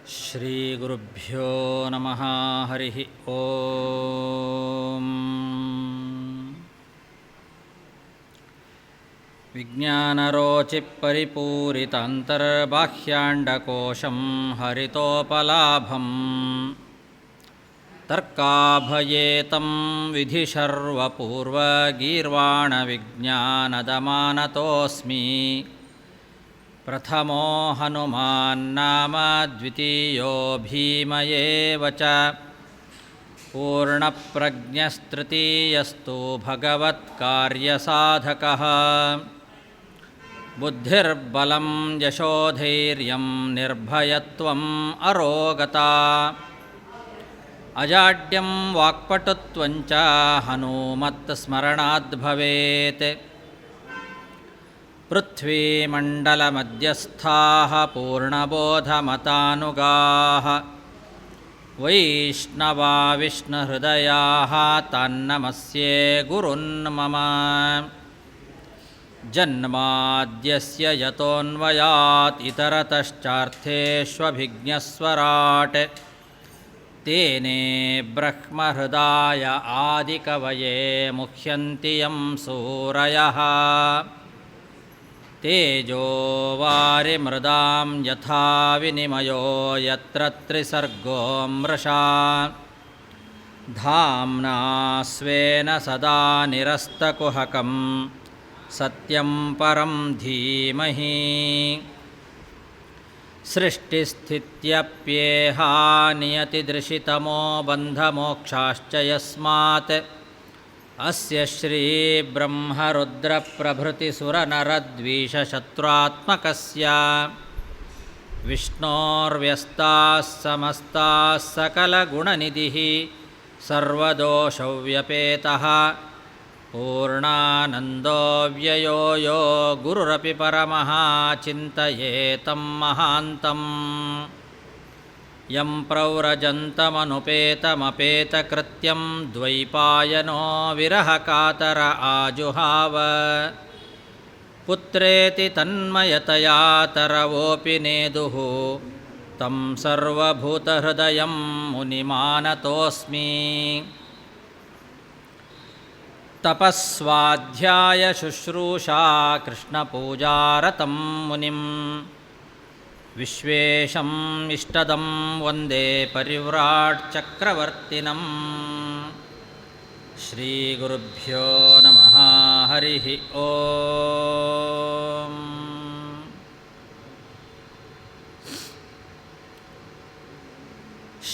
ಶ್ರೀಗುರುಭ್ಯೋ ನಮಃ. ಹರಿ ಓಂ. ವಿಜ್ಞಾನರೋಚಿಪರಿಪೂರಿತಾಂತರ್ಬಾಹ್ಯಾಂಡಕೋಶಂ ಹರಿತೋಪಲಾಭಂ ತರ್ಕಾಭಯೇತಂ ವಿಧಿಶರ್ವಪೂರ್ವಗೀರ್ವಾಣವಿಜ್ಞಾನದಮಾನತೋಸ್ಮಿ. ಪ್ರಥಮೋ ಹನುಮಾನ್ನಾಮ ದ್ವಿತೀಯೋ ಭೀಮ ಏವ ಚ. ಪೂರ್ಣಪ್ರಜ್ಞಸ್ತೃತೀಯಸ್ತು ಭಗವತ್ಕಾರ್ಯಸಾಧಕಃ. ಬುದ್ಧಿರ್ಬಲಂ ಯಶೋಧೈರ್ಯಂ ನಿರ್ಭಯತ್ವಂ ಅರೋಗತಾ. ಅಜಾಡ್ಯಂ ವಾಕ್ಪಟುತ್ವಂಚ ಹನುಮತ್ ಸ್ಮರಣಾದ್ ಭವೇತ್. ಪೃಥ್ವೀಮಂಡಲಮಧ್ಯಸ್ಥಾಃ ಪೂರ್ಣಬೋಧಮತಾನುಗಾಃ ವೈಷ್ಣವಾ ವಿಷ್ಣುಹೃದಯಾಃ ತಾನ್ನಮಸ್ಯೆ ಗುರುನ್ಮಮ. ಜನ್ಮಾದ್ಯಸ್ಯ ಯತೋನ್ವಯಾತ್ ಇತರತಶ್ಚಾರ್ಥೇಷ್ವಭಿಜ್ಞಸ್ವರಾಟ್. ತೇನೇ ಬ್ರಹ್ಮಹೃದಾಯ ಆದಿಕವಯೇ ಮುಹ್ಯಂತಿ ಯಂ ಸೂರಯಃ. ತೇಜೋ ವಾರಿಮೃದಾಂ ಯಥಾ ವಿನಿಮಯೋ ಯತ್ರ ತ್ರಿಸರ್ಗೋ ಮೃಷಾ. ಧಾಮ್ನಾ ಸ್ವೇನ ಸದಾ ನಿರಸ್ತಕುಹಕಂ ಸತ್ಯಂ ಪರಂ ಧೀಮಹಿ. ಸೃಷ್ಟಿಸ್ಥಿತ್ಯಪ್ಯೇಹಾ ನಿಯತಿದೃಶಿತಮೋ ಬಂಧಮೋಕ್ಷಾಶ್ಚ ಯಸ್ಮಾತ್. ಅಸ್ಯ ಶ್ರೀ ಬ್ರಹ್ಮರುದ್ರಪ್ರಭೃತಿಸುರನರದ್ವೀಷಶತ್ರುತ್ಮಕಸ್ಯ ವಿಷ್ಣೋರ್ವ್ಯಸ್ತಾಃ ಸಮಸ್ತಾಃ ಸಕಲಗುಣನಿಧಿಃ ಸರ್ವದೋಷವ್ಯಪೇತಃ. ಪೂರ್ಣಾನಂದೋ ವ್ಯಯೋ ಯೋ ಗುರುರಪಿ ಪರಮಃ ಚಿಂತಯೇತಂ ಮಹಾಂತಂ. ಯಂ ಪ್ರವ್ರಜಂತಮನುಪೇತಮಪೇತಕೃತ್ಯಂ ದ್ವೈಪಾಯನೋ ವಿರಹಕಾತರ ಆಜುಹಾವ. ಪುತ್ರೇತಿ ತನ್ಮಯತಯಾ ತರವೋಪಿ ನೇದುಃ ತಂ ಸರ್ವಭೂತಹೃದಯಂ ಮುನಿಮಾನತೋಸ್ಮಿ. ತಪಸ್ವಾಧ್ಯಾಯ ಶುಶ್ರೂಷಾ ಕೃಷ್ಣಪೂಜಾರತಂ ಮುನಿಂ. ವಿಶ್ವೇಶಂ ಇಷ್ಟದಂ ವಂದೇ ಪರಿವ್ರಾಟ್ ಚಕ್ರವರ್ತಿನಂ. ಶ್ರೀಗುರುಭ್ಯೋ ನಮಃ. ಹರಿ ಓಂ.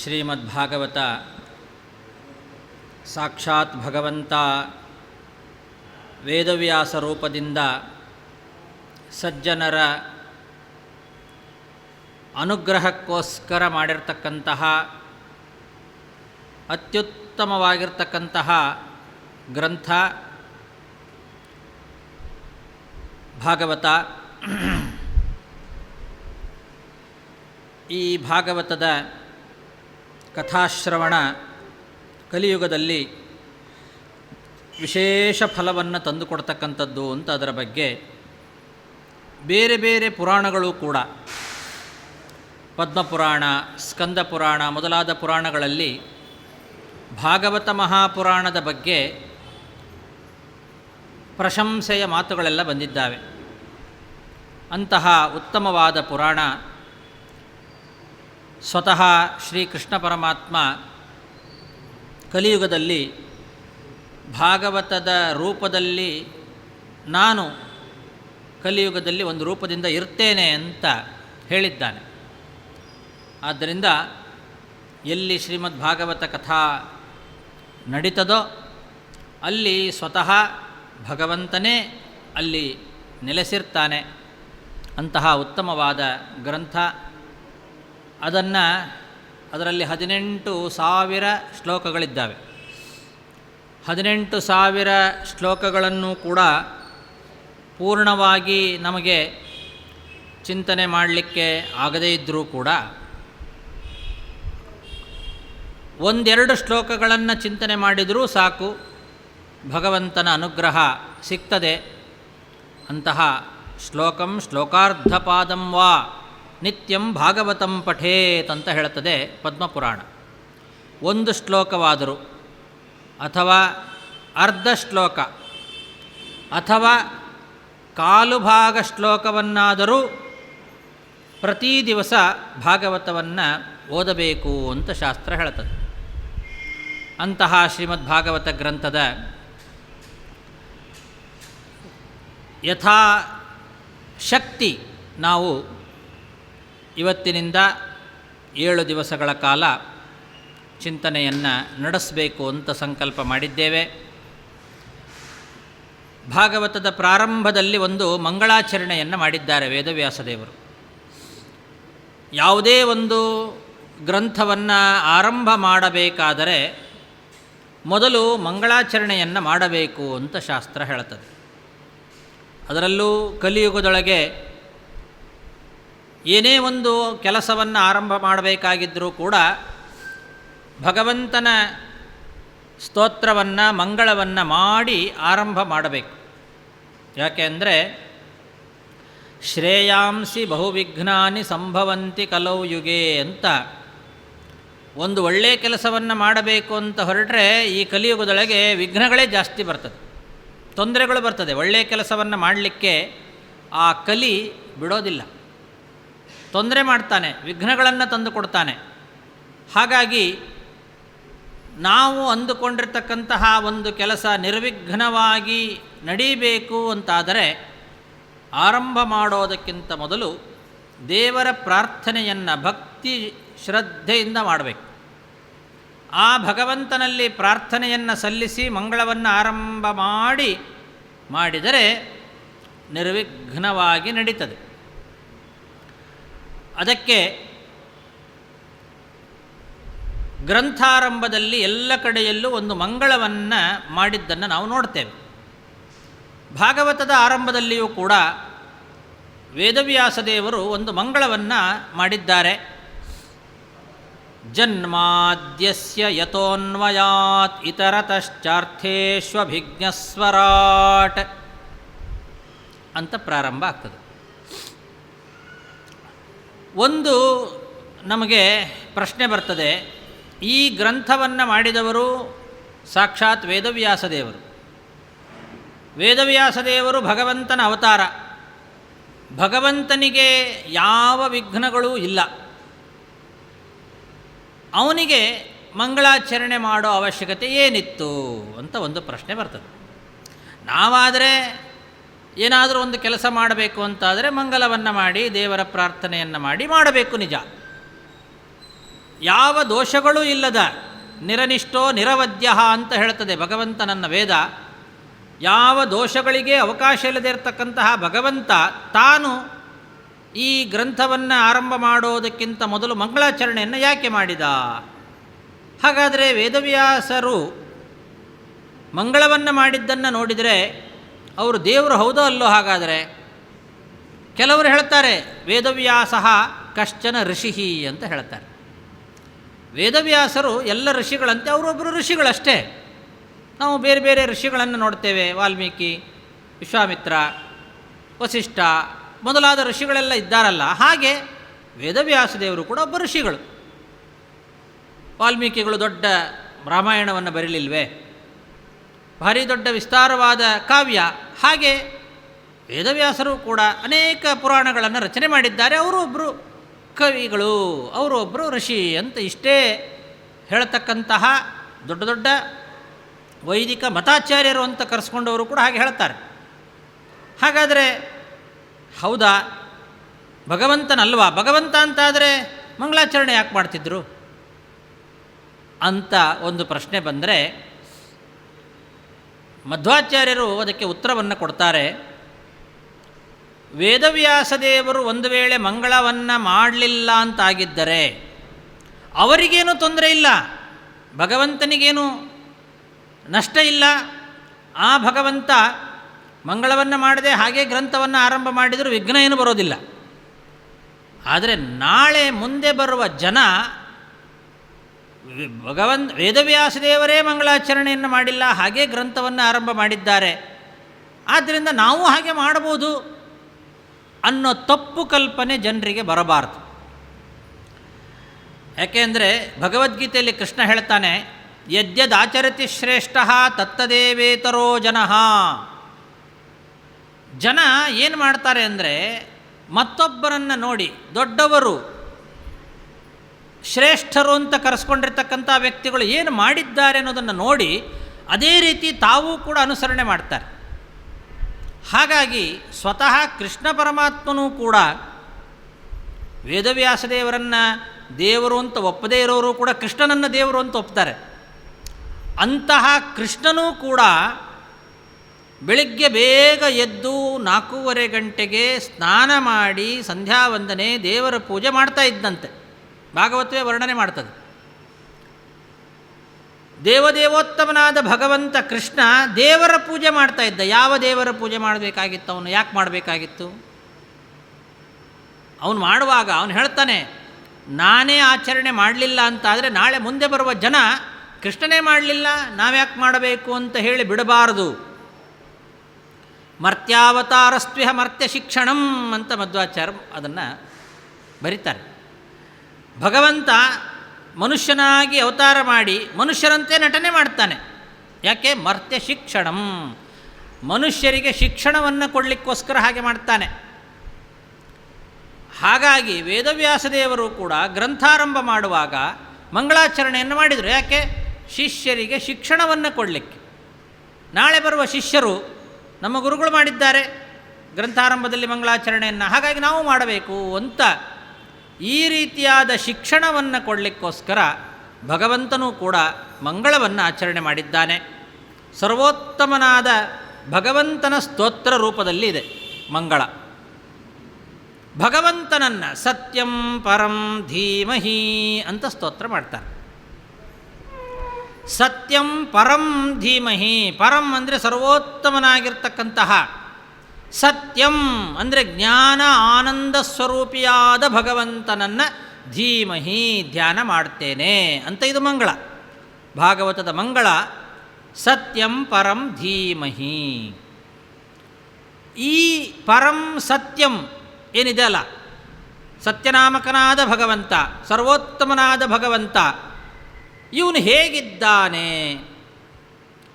ಶ್ರೀಮದ್ಭಾಗವತ ಸಾಕ್ಷಾತ್ ಭಗವಂತ ವೇದವ್ಯಾಸ ರೂಪದಿಂದ ಸಜ್ಜನರ ಅನುಗ್ರಹಕ್ಕೋಸ್ಕರ ಮಾಡಿರ್ತಕ್ಕಂತಹ ಅತ್ಯುತ್ತಮವಾಗಿರ್ತಕ್ಕಂತಹ ಗ್ರಂಥ ಭಾಗವತ. ಈ ಭಾಗವತದ ಕಥಾಶ್ರವಣ ಕಲಿಯುಗದಲ್ಲಿ ವಿಶೇಷ ಫಲವನ್ನು ತಂದುಕೊಡ್ತಕ್ಕಂಥದ್ದು ಅಂತ ಅದರ ಬಗ್ಗೆ ಬೇರೆ ಬೇರೆ ಪುರಾಣಗಳು ಕೂಡ, ಪದ್ಮಪುರಾಣ, ಸ್ಕಂದ ಪುರಾಣ ಮೊದಲಾದ ಪುರಾಣಗಳಲ್ಲಿ ಭಾಗವತ ಮಹಾಪುರಾಣದ ಬಗ್ಗೆ ಪ್ರಶಂಸೆಯ ಮಾತುಗಳೆಲ್ಲ ಬಂದಿದ್ದಾವೆ. ಅಂತಹ ಉತ್ತಮವಾದ ಪುರಾಣ ಸ್ವತಃ ಶ್ರೀಕೃಷ್ಣ ಪರಮಾತ್ಮ ಕಲಿಯುಗದಲ್ಲಿ ಭಾಗವತದ ರೂಪದಲ್ಲಿ ನಾನು ಕಲಿಯುಗದಲ್ಲಿ ಒಂದು ರೂಪದಿಂದ ಇರ್ತೇನೆ ಅಂತ ಹೇಳಿದ್ದಾನೆ. ಆದ್ದರಿಂದ ಎಲ್ಲಿ ಶ್ರೀಮದ್ ಭಾಗವತ ಕಥಾ ನಡೀತದೋ ಅಲ್ಲಿ ಸ್ವತಃ ಭಗವಂತನೇ ಅಲ್ಲಿ ನೆಲೆಸಿರ್ತಾನೆ. ಅಂತಹ ಉತ್ತಮವಾದ ಗ್ರಂಥ. ಅದರಲ್ಲಿ 18,000 ಶ್ಲೋಕಗಳಿದ್ದಾವೆ. 18,000 ಶ್ಲೋಕಗಳನ್ನು ಕೂಡ ಪೂರ್ಣವಾಗಿ ನಮಗೆ ಚಿಂತನೆ ಮಾಡಲಿಕ್ಕೆ ಆಗದೇ ಇದ್ದರೂ ಕೂಡ ಒಂದೆರಡು ಶ್ಲೋಕಗಳನ್ನು ಚಿಂತನೆ ಮಾಡಿದರೂ ಸಾಕು, ಭಗವಂತನ ಅನುಗ್ರಹ ಸಿಗ್ತದೆ. ಅಂತಹ ಶ್ಲೋಕಂ ಶ್ಲೋಕಾರ್ಧಪಾದಂ ವಾ ನಿತ್ಯಂ ಭಾಗವತಂ ಪಠೇತ್ ಅಂತ ಹೇಳುತ್ತದೆ ಪದ್ಮಪುರಾಣ. ಒಂದು ಶ್ಲೋಕವಾದರೂ ಅಥವಾ ಅರ್ಧ ಶ್ಲೋಕ ಅಥವಾ ಕಾಲು ಭಾಗ ಶ್ಲೋಕವನ್ನಾದರೂ ಪ್ರತಿ ದಿವಸ ಭಾಗವತವನ್ನು ಓದಬೇಕು ಅಂತ ಶಾಸ್ತ್ರ ಹೇಳ್ತದೆ. ಅಂತಹ ಶ್ರೀಮದ್ ಭಾಗವತ ಗ್ರಂಥದ ಯಥಾ ಶಕ್ತಿ ನಾವು ಇವತ್ತಿನಿಂದ 7 ದಿವಸಗಳ ಕಾಲ ಚಿಂತನೆಯನ್ನು ನಡೆಸಬೇಕು ಅಂತ ಸಂಕಲ್ಪ ಮಾಡಿದ್ದೇವೆ. ಭಾಗವತದ ಪ್ರಾರಂಭದಲ್ಲಿ ಒಂದು ಮಂಗಳಾಚರಣೆಯನ್ನು ಮಾಡಿದ್ದಾರೆ ವೇದವ್ಯಾಸದೇವರು. ಯಾವುದೇ ಒಂದು ಗ್ರಂಥವನ್ನು ಆರಂಭ ಮಾಡಬೇಕಾದರೆ ಮೊದಲು ಮಂಗಳಾಚರಣೆಯನ್ನು ಮಾಡಬೇಕು ಅಂತ ಶಾಸ್ತ್ರ ಹೇಳುತ್ತದೆ. ಅದರಲ್ಲೂ ಕಲಿಯುಗದೊಳಗೆ ಏನೇ ಒಂದು ಕೆಲಸವನ್ನು ಆರಂಭ ಮಾಡಬೇಕಾಗಿದ್ದರೂ ಕೂಡ ಭಗವಂತನ ಸ್ತೋತ್ರವನ್ನು ಮಂಗಳವನ್ನು ಮಾಡಿ ಆರಂಭ ಮಾಡಬೇಕು. ಯಾಕೆ ಅಂದರೆ ಶ್ರೇಯಾಂಸಿ ಬಹುವಿಘ್ನಾನಿ ಸಂಭವಂತಿ ಕಲೌ ಯುಗೆ ಅಂತ ಒಂದು ಒಳ್ಳೆಯ ಕೆಲಸವನ್ನು ಮಾಡಬೇಕು ಅಂತ ಹೊರಟ್ರೆ ಈ ಕಲಿಯುಗದೊಳಗೆ ವಿಘ್ನಗಳೇ ಜಾಸ್ತಿ ಬರ್ತದೆ, ತೊಂದರೆಗಳು ಬರ್ತದೆ. ಒಳ್ಳೆಯ ಕೆಲಸವನ್ನು ಮಾಡಲಿಕ್ಕೆ ಆ ಕಲಿ ಬಿಡೋದಿಲ್ಲ, ತೊಂದರೆ ಮಾಡ್ತಾನೆ, ವಿಘ್ನಗಳನ್ನು ತಂದು ಕೊಡ್ತಾನೆ. ಹಾಗಾಗಿ ನಾವು ಅಂದುಕೊಂಡಿರ್ತಕ್ಕಂತಹ ಒಂದು ಕೆಲಸ ನಿರ್ವಿಘ್ನವಾಗಿ ನಡೀಬೇಕು ಅಂತಾದರೆ ಆರಂಭ ಮಾಡೋದಕ್ಕಿಂತ ಮೊದಲು ದೇವರ ಪ್ರಾರ್ಥನೆಯನ್ನು ಭಕ್ತಿ ಶ್ರದ್ಧೆಯಿಂದ ಮಾಡಬೇಕು. ಆ ಭಗವಂತನಲ್ಲಿ ಪ್ರಾರ್ಥನೆಯನ್ನು ಸಲ್ಲಿಸಿ ಮಂಗಳವನ್ನು ಆರಂಭ ಮಾಡಿದರೆ ನಿರ್ವಿಘ್ನವಾಗಿ ನಡೀತದೆ. ಅದಕ್ಕೆ ಗ್ರಂಥಾರಂಭದಲ್ಲಿ ಎಲ್ಲ ಕಡೆಯಲ್ಲೂ ಒಂದು ಮಂಗಳವನ್ನು ಮಾಡಿದ್ದನ್ನು ನಾವು ನೋಡ್ತೇವೆ. ಭಾಗವತದ ಆರಂಭದಲ್ಲಿಯೂ ಕೂಡ ವೇದವ್ಯಾಸದೇವರು ಒಂದು ಮಂಗಳವನ್ನು ಮಾಡಿದ್ದಾರೆ. ಜನ್ಮಾದ್ಯಸ್ಯ ಯತೋನ್ವಯಾತ್ ಇತರತಶ್ಚಾರ್ಥೇಷ್ವಭಿಜ್ಞಸ್ವರಾಟ್ ಅಂತ ಪ್ರಾರಂಭ ಆಗ್ತದೆ. ಒಂದು ನಮಗೆ ಪ್ರಶ್ನೆ ಬರ್ತದೆ, ಈ ಗ್ರಂಥವನ್ನು ಮಾಡಿದವರು ಸಾಕ್ಷಾತ್ ವೇದವ್ಯಾಸದೇವರು. ವೇದವ್ಯಾಸದೇವರು ಭಗವಂತನ ಅವತಾರ. ಭಗವಂತನಿಗೆ ಯಾವ ವಿಘ್ನಗಳೂ ಇಲ್ಲ. ಅವನಿಗೆ ಮಂಗಳಾಚರಣೆ ಮಾಡೋ ಅವಶ್ಯಕತೆ ಏನಿತ್ತು ಅಂತ ಒಂದು ಪ್ರಶ್ನೆ ಬರ್ತದೆ. ನಾವಾದರೆ ಏನಾದರೂ ಒಂದು ಕೆಲಸ ಮಾಡಬೇಕು ಅಂತಾದರೆ ಮಂಗಲವನ್ನು ಮಾಡಿ ದೇವರ ಪ್ರಾರ್ಥನೆಯನ್ನು ಮಾಡಬೇಕು, ನಿಜ. ಯಾವ ದೋಷಗಳೂ ಇಲ್ಲದ ನಿರನಿಷ್ಠೋ ನಿರವದ್ಯ ಅಂತ ಹೇಳ್ತದೆ ಭಗವಂತನನ್ನ ವೇದ. ಯಾವ ದೋಷಗಳಿಗೆ ಅವಕಾಶ ಇಲ್ಲದೆ ಇರತಕ್ಕಂತಹ ಭಗವಂತ ತಾನು ಈ ಗ್ರಂಥವನ್ನು ಆರಂಭ ಮಾಡೋದಕ್ಕಿಂತ ಮೊದಲು ಮಂಗಳಾಚರಣೆಯನ್ನು ಯಾಕೆ ಮಾಡಿದ? ಹಾಗಾದರೆ ವೇದವ್ಯಾಸರು ಮಂಗಳವನ್ನು ಮಾಡಿದ್ದನ್ನು ನೋಡಿದರೆ ಅವರು ದೇವರು ಹೌದೋ ಅಲ್ಲೋ? ಹಾಗಾದರೆ ಕೆಲವರು ಹೇಳ್ತಾರೆ ವೇದವ್ಯಾಸ ಕಶ್ಚನ ಋಷಿ ಅಂತ ಹೇಳ್ತಾರೆ. ವೇದವ್ಯಾಸರು ಎಲ್ಲ ಋಷಿಗಳಂತೆ ಅವರೊಬ್ಬರು ಋಷಿಗಳಷ್ಟೇ. ನಾವು ಬೇರೆ ಬೇರೆ ಋಷಿಗಳನ್ನು ನೋಡ್ತೇವೆ. ವಾಲ್ಮೀಕಿ, ವಿಶ್ವಾಮಿತ್ರ, ವಸಿಷ್ಠ ಮೊದಲಾದ ಋಷಿಗಳೆಲ್ಲ ಇದ್ದಾರಲ್ಲ, ಹಾಗೆ ವೇದವ್ಯಾಸದೇವರು ಕೂಡ ಒಬ್ಬ ಋಷಿಗಳು. ವಾಲ್ಮೀಕಿಗಳು ದೊಡ್ಡ ರಾಮಾಯಣವನ್ನು ಬರೀಲಿಲ್ವೇ? ಭಾರಿ ದೊಡ್ಡ ವಿಸ್ತಾರವಾದ ಕಾವ್ಯ. ಹಾಗೆ ವೇದವ್ಯಾಸರು ಕೂಡ ಅನೇಕ ಪುರಾಣಗಳನ್ನು ರಚನೆ ಮಾಡಿದ್ದಾರೆ. ಅವರು ಒಬ್ಬರು ಕವಿಗಳು, ಅವರು ಒಬ್ಬರು ಋಷಿ ಅಂತ ಇಷ್ಟೇ ಹೇಳ್ತಕ್ಕಂತಹ ದೊಡ್ಡ ದೊಡ್ಡ ವೈದಿಕ ಮತಾಚಾರ್ಯರು ಅಂತ ಕರೆಸ್ಕೊಂಡವರು ಕೂಡ ಹಾಗೆ ಹೇಳ್ತಾರೆ. ಹಾಗಾದರೆ ಹೌದಾ? ಭಗವಂತನಲ್ವಾ? ಭಗವಂತ ಅಂತಾದರೆ ಮಂಗಳಾಚರಣೆ ಯಾಕೆ ಮಾಡ್ತಿದ್ರು ಅಂತ ಒಂದು ಪ್ರಶ್ನೆ ಬಂದರೆ ಮಧ್ವಾಚಾರ್ಯರು ಅದಕ್ಕೆ ಉತ್ತರವನ್ನು ಕೊಡ್ತಾರೆ. ವೇದವ್ಯಾಸದೇವರು ಒಂದು ವೇಳೆ ಮಂಗಳವನ್ನು ಮಾಡಲಿಲ್ಲ ಅಂತಾಗಿದ್ದರೆ ಅವರಿಗೇನೂ ತೊಂದರೆ ಇಲ್ಲ, ಭಗವಂತನಿಗೇನು ನಷ್ಟ ಇಲ್ಲ. ಆ ಭಗವಂತ ಮಂಗಳವನ್ನು ಮಾಡದೆ ಹಾಗೆ ಗ್ರಂಥವನ್ನು ಆರಂಭ ಮಾಡಿದರೂ ವಿಘ್ನ ಏನು ಬರೋದಿಲ್ಲ. ಆದರೆ ನಾಳೆ ಮುಂದೆ ಬರುವ ಜನ ವೇದವ್ಯಾಸದೇವರೇ ಮಂಗಳಾಚರಣೆಯನ್ನು ಮಾಡಿಲ್ಲ, ಹಾಗೆ ಗ್ರಂಥವನ್ನು ಆರಂಭ ಮಾಡಿದ್ದಾರೆ, ಆದ್ದರಿಂದ ನಾವು ಹಾಗೆ ಮಾಡಬಹುದು ಅನ್ನೋ ತಪ್ಪು ಕಲ್ಪನೆ ಜನರಿಗೆ ಬರಬಾರ್ದು. ಯಾಕೆಂದರೆ ಭಗವದ್ಗೀತೆಯಲ್ಲಿ ಕೃಷ್ಣ ಹೇಳ್ತಾನೆ, ಯದ್ಯದಾಚರತಿ ಶ್ರೇಷ್ಠ ತತ್ತದೇವೇತರೋ ಜನಃ. ಜನ ಏನು ಮಾಡ್ತಾರೆ ಅಂದರೆ, ಮತ್ತೊಬ್ಬರನ್ನು ನೋಡಿ ದೊಡ್ಡವರು ಶ್ರೇಷ್ಠರು ಅಂತ ಕರೆಸ್ಕೊಂಡಿರ್ತಕ್ಕಂಥ ವ್ಯಕ್ತಿಗಳು ಏನು ಮಾಡಿದ್ದಾರೆ ಅನ್ನೋದನ್ನು ನೋಡಿ ಅದೇ ರೀತಿ ತಾವೂ ಕೂಡ ಅನುಸರಣೆ ಮಾಡ್ತಾರೆ. ಹಾಗಾಗಿ ಸ್ವತಃ ಕೃಷ್ಣ ಪರಮಾತ್ಮನೂ ಕೂಡ ವೇದವ್ಯಾಸದೇವರನ್ನು ದೇವರು ಅಂತ ಒಪ್ಪದೇ ಇರೋರು ಕೂಡ ಕೃಷ್ಣನನ್ನು ದೇವರು ಅಂತ ಒಪ್ತಾರೆ. ಅಂತಹ ಕೃಷ್ಣನೂ ಕೂಡ ಬೆಳಿಗ್ಗೆ ಬೇಗ ಎದ್ದು 4:15 ಗಂಟೆಗೆ ಸ್ನಾನ ಮಾಡಿ ಸಂಧ್ಯಾ ವಂದನೆ ದೇವರ ಪೂಜೆ ಮಾಡ್ತಾ ಇದ್ದಂತೆ. ಭಾಗವತವೇ ವರ್ಣನೆ ಮಾಡ್ತದೆ. ದೇವದೇವೋತ್ತಮನಾದ ಭಗವಂತ ಕೃಷ್ಣ ದೇವರ ಪೂಜೆ ಮಾಡ್ತಾ ಇದ್ದ. ಯಾವ ದೇವರ ಪೂಜೆ ಮಾಡಬೇಕಾಗಿತ್ತು? ಅವನು ಯಾಕೆ ಮಾಡಬೇಕಾಗಿತ್ತು? ಅವನು ಮಾಡುವಾಗ ಅವನು ಹೇಳ್ತಾನೆ, ನಾನೇ ಆಚರಣೆ ಮಾಡಲಿಲ್ಲ ಅಂತಾದರೆ ನಾಳೆ ಮುಂದೆ ಬರುವ ಜನ ಕೃಷ್ಣನೇ ಮಾಡಲಿಲ್ಲ, ನಾವ್ಯಾಕೆ ಮಾಡಬೇಕು ಅಂತ ಹೇಳಿ ಬಿಡಬಾರದು. ಮರ್ತ್ಯಾವತಾರಸ್ತ್ವಿಹ ಮರ್ತ್ಯ ಶಿಕ್ಷಣಂ ಅಂತ ಮಧ್ವಾಚಾರ್ಯ ಅದನ್ನು ಬರೀತಾರೆ. ಭಗವಂತ ಮನುಷ್ಯನಾಗಿ ಅವತಾರ ಮಾಡಿ ಮನುಷ್ಯರಂತೆ ನಟನೆ ಮಾಡ್ತಾನೆ. ಯಾಕೆ? ಮರ್ತ್ಯ ಶಿಕ್ಷಣಂ, ಮನುಷ್ಯರಿಗೆ ಶಿಕ್ಷಣವನ್ನು ಕೊಡಲಿಕ್ಕೋಸ್ಕರ ಹಾಗೆ ಮಾಡ್ತಾನೆ. ಹಾಗಾಗಿ ವೇದವ್ಯಾಸದೇವರು ಕೂಡ ಗ್ರಂಥಾರಂಭ ಮಾಡುವಾಗ ಮಂಗಳಾಚರಣೆಯನ್ನು ಮಾಡಿದರು. ಯಾಕೆ? ಶಿಷ್ಯರಿಗೆ ಶಿಕ್ಷಣವನ್ನು ಕೊಡಲಿಕ್ಕೆ. ನಾಳೆ ಬರುವ ಶಿಷ್ಯರು ನಮ್ಮ ಗುರುಗಳು ಮಾಡಿದ್ದಾರೆ ಗ್ರಂಥಾರಂಭದಲ್ಲಿ ಮಂಗಳಾಚರಣೆಯನ್ನು, ಹಾಗಾಗಿ ನಾವು ಮಾಡಬೇಕು ಅಂತ ಈ ರೀತಿಯಾದ ಶಿಕ್ಷಣವನ್ನು ಕೊಡಲಿಕ್ಕೋಸ್ಕರ ಭಗವಂತನೂ ಕೂಡ ಮಂಗಳವನ್ನು ಆಚರಣೆ ಮಾಡಿದ್ದಾನೆ. ಸರ್ವೋತ್ತಮನಾದ ಭಗವಂತನ ಸ್ತೋತ್ರ ರೂಪದಲ್ಲಿ ಇದೆ ಮಂಗಳ. ಭಗವಂತನನ್ನು ಸತ್ಯಂ ಪರಂ ಧೀಮಹಿ ಅಂತ ಸ್ತೋತ್ರ ಮಾಡ್ತಾರೆ. ಸತ್ಯಂ ಪರಂ ಧೀಮಹಿ, ಪರಂ ಅಂದರೆ ಸರ್ವೋತ್ತಮನಾಗಿರ್ತಕ್ಕಂತಹ, ಸತ್ಯಂ ಅಂದರೆ ಜ್ಞಾನ ಆನಂದ ಸ್ವರೂಪಿಯಾದ ಭಗವಂತನನ್ನು ಧೀಮಹಿ ಧ್ಯಾನ ಮಾಡ್ತೇನೆ ಅಂತ ಇದು ಮಂಗಳ. ಭಾಗವತದ ಮಂಗಳ ಸತ್ಯಂ ಪರಂ ಧೀಮಹಿ. ಈ ಪರಂ ಸತ್ಯಂ ಏನಿದೆ ಅಲ್ಲ, ಸತ್ಯನಾಮಕನಾದ ಭಗವಂತ, ಸರ್ವೋತ್ತಮನಾದ ಭಗವಂತ, ಇವನು ಹೇಗಿದ್ದಾನೆ,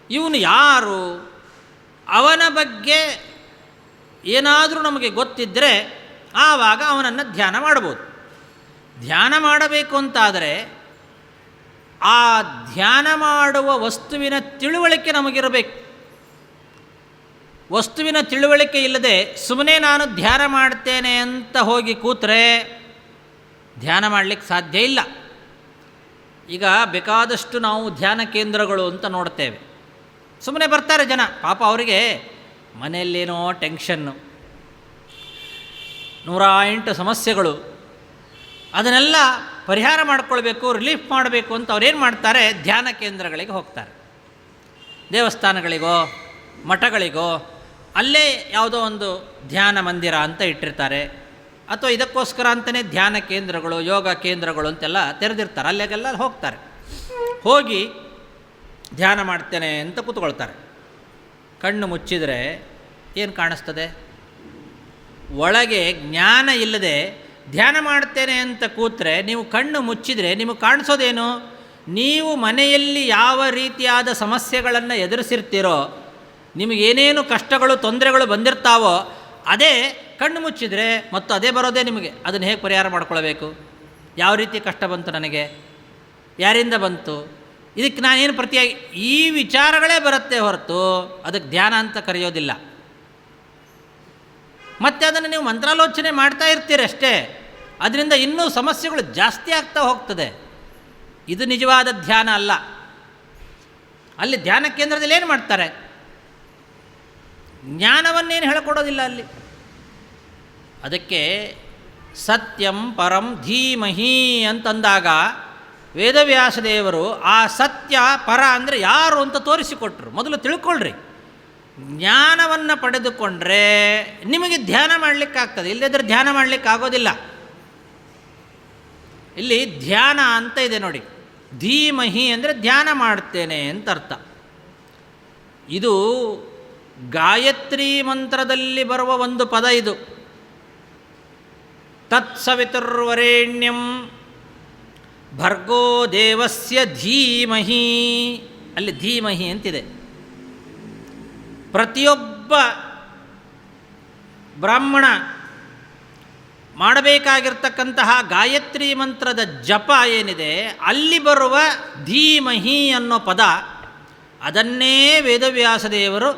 ಇವನು ಯಾರು, ಅವನ ಬಗ್ಗೆ ಏನಾದರೂ ನಮಗೆ ಗೊತ್ತಿದ್ದರೆ ಆವಾಗ ಅವನನ್ನು ಧ್ಯಾನ ಮಾಡ್ಬೋದು. ಧ್ಯಾನ ಮಾಡಬೇಕು ಅಂತಾದರೆ ಆ ಧ್ಯಾನ ಮಾಡುವ ವಸ್ತುವಿನ ತಿಳುವಳಿಕೆ ನಮಗಿರಬೇಕು. ವಸ್ತುವಿನ ತಿಳುವಳಿಕೆ ಇಲ್ಲದೆ ಸುಮ್ಮನೆ ನಾನು ಧ್ಯಾನ ಮಾಡ್ತೇನೆ ಅಂತ ಹೋಗಿ ಕೂತ್ರೆ ಧ್ಯಾನ ಮಾಡಲಿಕ್ಕೆ ಸಾಧ್ಯ ಇಲ್ಲ. ಈಗ ಬೇಕಾದಷ್ಟು ನಾವು ಧ್ಯಾನ ಕೇಂದ್ರಗಳು ಅಂತ ನೋಡ್ತೇವೆ. ಸುಮ್ಮನೆ ಬರ್ತಾರೆ ಜನ, ಪಾಪ ಅವರಿಗೆ ಮನೆಯಲ್ಲೇನೋ ಟೆನ್ಷನ್ನು, 108 ಸಮಸ್ಯೆಗಳು, ಅದನ್ನೆಲ್ಲ ಪರಿಹಾರ ಮಾಡ್ಕೊಳ್ಬೇಕು, ರಿಲೀಫ್ ಮಾಡಬೇಕು ಅಂತ ಅವ್ರೇನು ಮಾಡ್ತಾರೆ, ಧ್ಯಾನ ಕೇಂದ್ರಗಳಿಗೆ ಹೋಗ್ತಾರೆ. ದೇವಸ್ಥಾನಗಳಿಗೋ ಮಠಗಳಿಗೋ ಅಲ್ಲೇ ಯಾವುದೋ ಒಂದು ಧ್ಯಾನ ಮಂದಿರ ಅಂತ ಇಟ್ಟಿರ್ತಾರೆ, ಅಥವಾ ಇದಕ್ಕೋಸ್ಕರ ಅಂತಲೇ ಧ್ಯಾನ ಕೇಂದ್ರಗಳು ಯೋಗ ಕೇಂದ್ರಗಳು ಅಂತೆಲ್ಲ ತೆರೆದಿರ್ತಾರೆ. ಅಲ್ಲಿಗೆಲ್ಲ ಹೋಗ್ತಾರೆ. ಹೋಗಿ ಧ್ಯಾನ ಮಾಡ್ತೇನೆ ಅಂತ ಕೂತ್ಕೊಳ್ತಾರೆ. ಕಣ್ಣು ಮುಚ್ಚಿದರೆ ಏನು ಕಾಣಿಸ್ತದೆ? ಒಳಗೆ ಜ್ಞಾನ ಇಲ್ಲದೆ ಧ್ಯಾನ ಮಾಡ್ತೇನೆ ಅಂತ ಕೂತ್ರೆ ನೀವು ಕಣ್ಣು ಮುಚ್ಚಿದರೆ ನಿಮಗೆ ಕಾಣಿಸೋದೇನು? ನೀವು ಮನೆಯಲ್ಲಿ ಯಾವ ರೀತಿಯಾದ ಸಮಸ್ಯೆಗಳನ್ನು ಎದುರಿಸಿರ್ತೀರೋ, ನಿಮಗೇನೇನು ಕಷ್ಟಗಳು ತೊಂದರೆಗಳು ಬಂದಿರ್ತಾವೋ ಅದೇ ಕಣ್ಣು ಮುಚ್ಚಿದರೆ ಮತ್ತು ಅದೇ ಬರೋದೇ ನಿಮಗೆ. ಅದನ್ನು ಹೇಗೆ ಪರಿಹಾರ ಮಾಡ್ಕೊಳ್ಬೇಕು? ಯಾವ ರೀತಿ ಕಷ್ಟ ಬಂತು ನನಗೆ, ಯಾರಿಂದ ಬಂತು, ಇದಕ್ಕೆ ನಾನೇನು ಪ್ರತಿಯಾಗಿ, ಈ ವಿಚಾರಗಳೇ ಬರುತ್ತೆ ಹೊರತು ಅದಕ್ಕೆ ಧ್ಯಾನ ಅಂತ ಕರೆಯೋದಿಲ್ಲ. ಮತ್ತು ಅದನ್ನು ನೀವು ಮಂತ್ರಾಲೋಚನೆ ಮಾಡ್ತಾ ಇರ್ತೀರಿ ಅಷ್ಟೇ, ಅದರಿಂದ ಇನ್ನೂ ಸಮಸ್ಯೆಗಳು ಜಾಸ್ತಿ ಆಗ್ತಾ ಹೋಗ್ತದೆ. ಇದು ನಿಜವಾದ ಧ್ಯಾನ ಅಲ್ಲ. ಅಲ್ಲಿ ಧ್ಯಾನ ಕೇಂದ್ರದಲ್ಲಿ ಏನು ಮಾಡ್ತಾರೆ? ಜ್ಞಾನವನ್ನೇನು ಹೇಳಿಕೊಡೋದಿಲ್ಲ ಅಲ್ಲಿ. ಅದಕ್ಕೆ ಸತ್ಯಂ ಪರಂ ಧೀಮಹಿ ಅಂತಂದಾಗ ವೇದವ್ಯಾಸದೇವರು ಆ ಸತ್ಯ ಪರ ಅಂದರೆ ಯಾರು ಅಂತ ತೋರಿಸಿಕೊಟ್ರು. ಮೊದಲು ತಿಳ್ಕೊಳ್ರಿ. ಜ್ಞಾನವನ್ನು ಪಡೆದುಕೊಂಡ್ರೆ ನಿಮಗೆ ಧ್ಯಾನ ಮಾಡಲಿಕ್ಕಾಗ್ತದೆ, ಇಲ್ಲದಿದ್ದರೆ ಧ್ಯಾನ ಮಾಡಲಿಕ್ಕಾಗೋದಿಲ್ಲ. ಇಲ್ಲಿ ಧ್ಯಾನ ಅಂತ ಇದೆ ನೋಡಿ, ಧೀಮಹಿ ಅಂದರೆ ಧ್ಯಾನ ಮಾಡ್ತೇನೆ ಅಂತ ಅರ್ಥ. ಇದು ಗಾಯತ್ರಿ ಮಂತ್ರದಲ್ಲಿ ಬರುವ ಒಂದು ಪದ. ಇದು ತತ್ಸವಿತುರ್ವರೆಣ್ಯಂ ಭರ್ಗೋ ದೇವಸ್ಯ ಧೀಮಹಿ. ಅಲ್ಲಿ ಧೀಮಹಿ ಅಂತಿದೆ. ಪ್ರತಿಯೊಬ್ಬ ಬ್ರಾಹ್ಮಣ ಮಾಡಬೇಕಾಗಿರ್ತಕ್ಕಂತಹ ಗಾಯತ್ರಿ ಮಂತ್ರದ ಜಪ ಏನಿದೆ, ಅಲ್ಲಿ ಬರುವ ಧೀಮಹಿ ಅನ್ನೋ ಪದ, ಅದನ್ನೇ ವೇದವ್ಯಾಸದೇವರು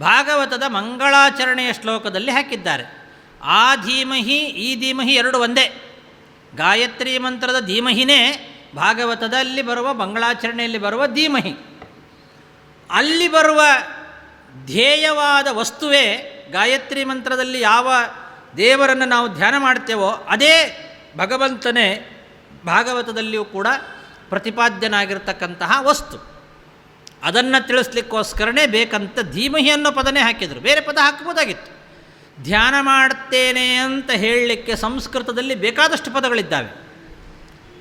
ಭಾಗವತದ ಮಂಗಳಾಚರಣೆಯ ಶ್ಲೋಕದಲ್ಲಿ ಹಾಕಿದ್ದಾರೆ. ಆ ಧೀಮಹಿ ಈ ಧೀಮಹಿ ಎರಡು ಒಂದೇ. ಗಾಯತ್ರಿ ಮಂತ್ರದ ಧೀಮಹಿನೇ ಭಾಗವತದಲ್ಲಿ ಬರುವ ಮಂಗಳಾಚರಣೆಯಲ್ಲಿ ಬರುವ ಧೀಮಹಿ. ಅಲ್ಲಿ ಬರುವ ಧ್ಯೇಯವಾದ ವಸ್ತುವೇ ಗಾಯತ್ರಿ ಮಂತ್ರದಲ್ಲಿ ಯಾವ ದೇವರನ್ನು ನಾವು ಧ್ಯಾನ ಮಾಡ್ತೇವೋ ಅದೇ ಭಗವಂತನೇ ಭಾಗವತದಲ್ಲಿಯೂ ಕೂಡ ಪ್ರತಿಪಾದ್ಯನಾಗಿರ್ತಕ್ಕಂತಹ ವಸ್ತು. ಅದನ್ನು ತಿಳಿಸ್ಲಿಕ್ಕೋಸ್ಕರನೇ ಬೇಕಂತ ಧೀಮಹಿ ಅನ್ನೋ ಪದನೇ ಹಾಕಿದರು. ಬೇರೆ ಪದ ಹಾಕ್ಬೋದಾಗಿತ್ತು. ಧ್ಯಾನ ಮಾಡ್ತೇನೆ ಅಂತ ಹೇಳಲಿಕ್ಕೆ ಸಂಸ್ಕೃತದಲ್ಲಿ ಬೇಕಾದಷ್ಟು ಪದಗಳಿದ್ದಾವೆ.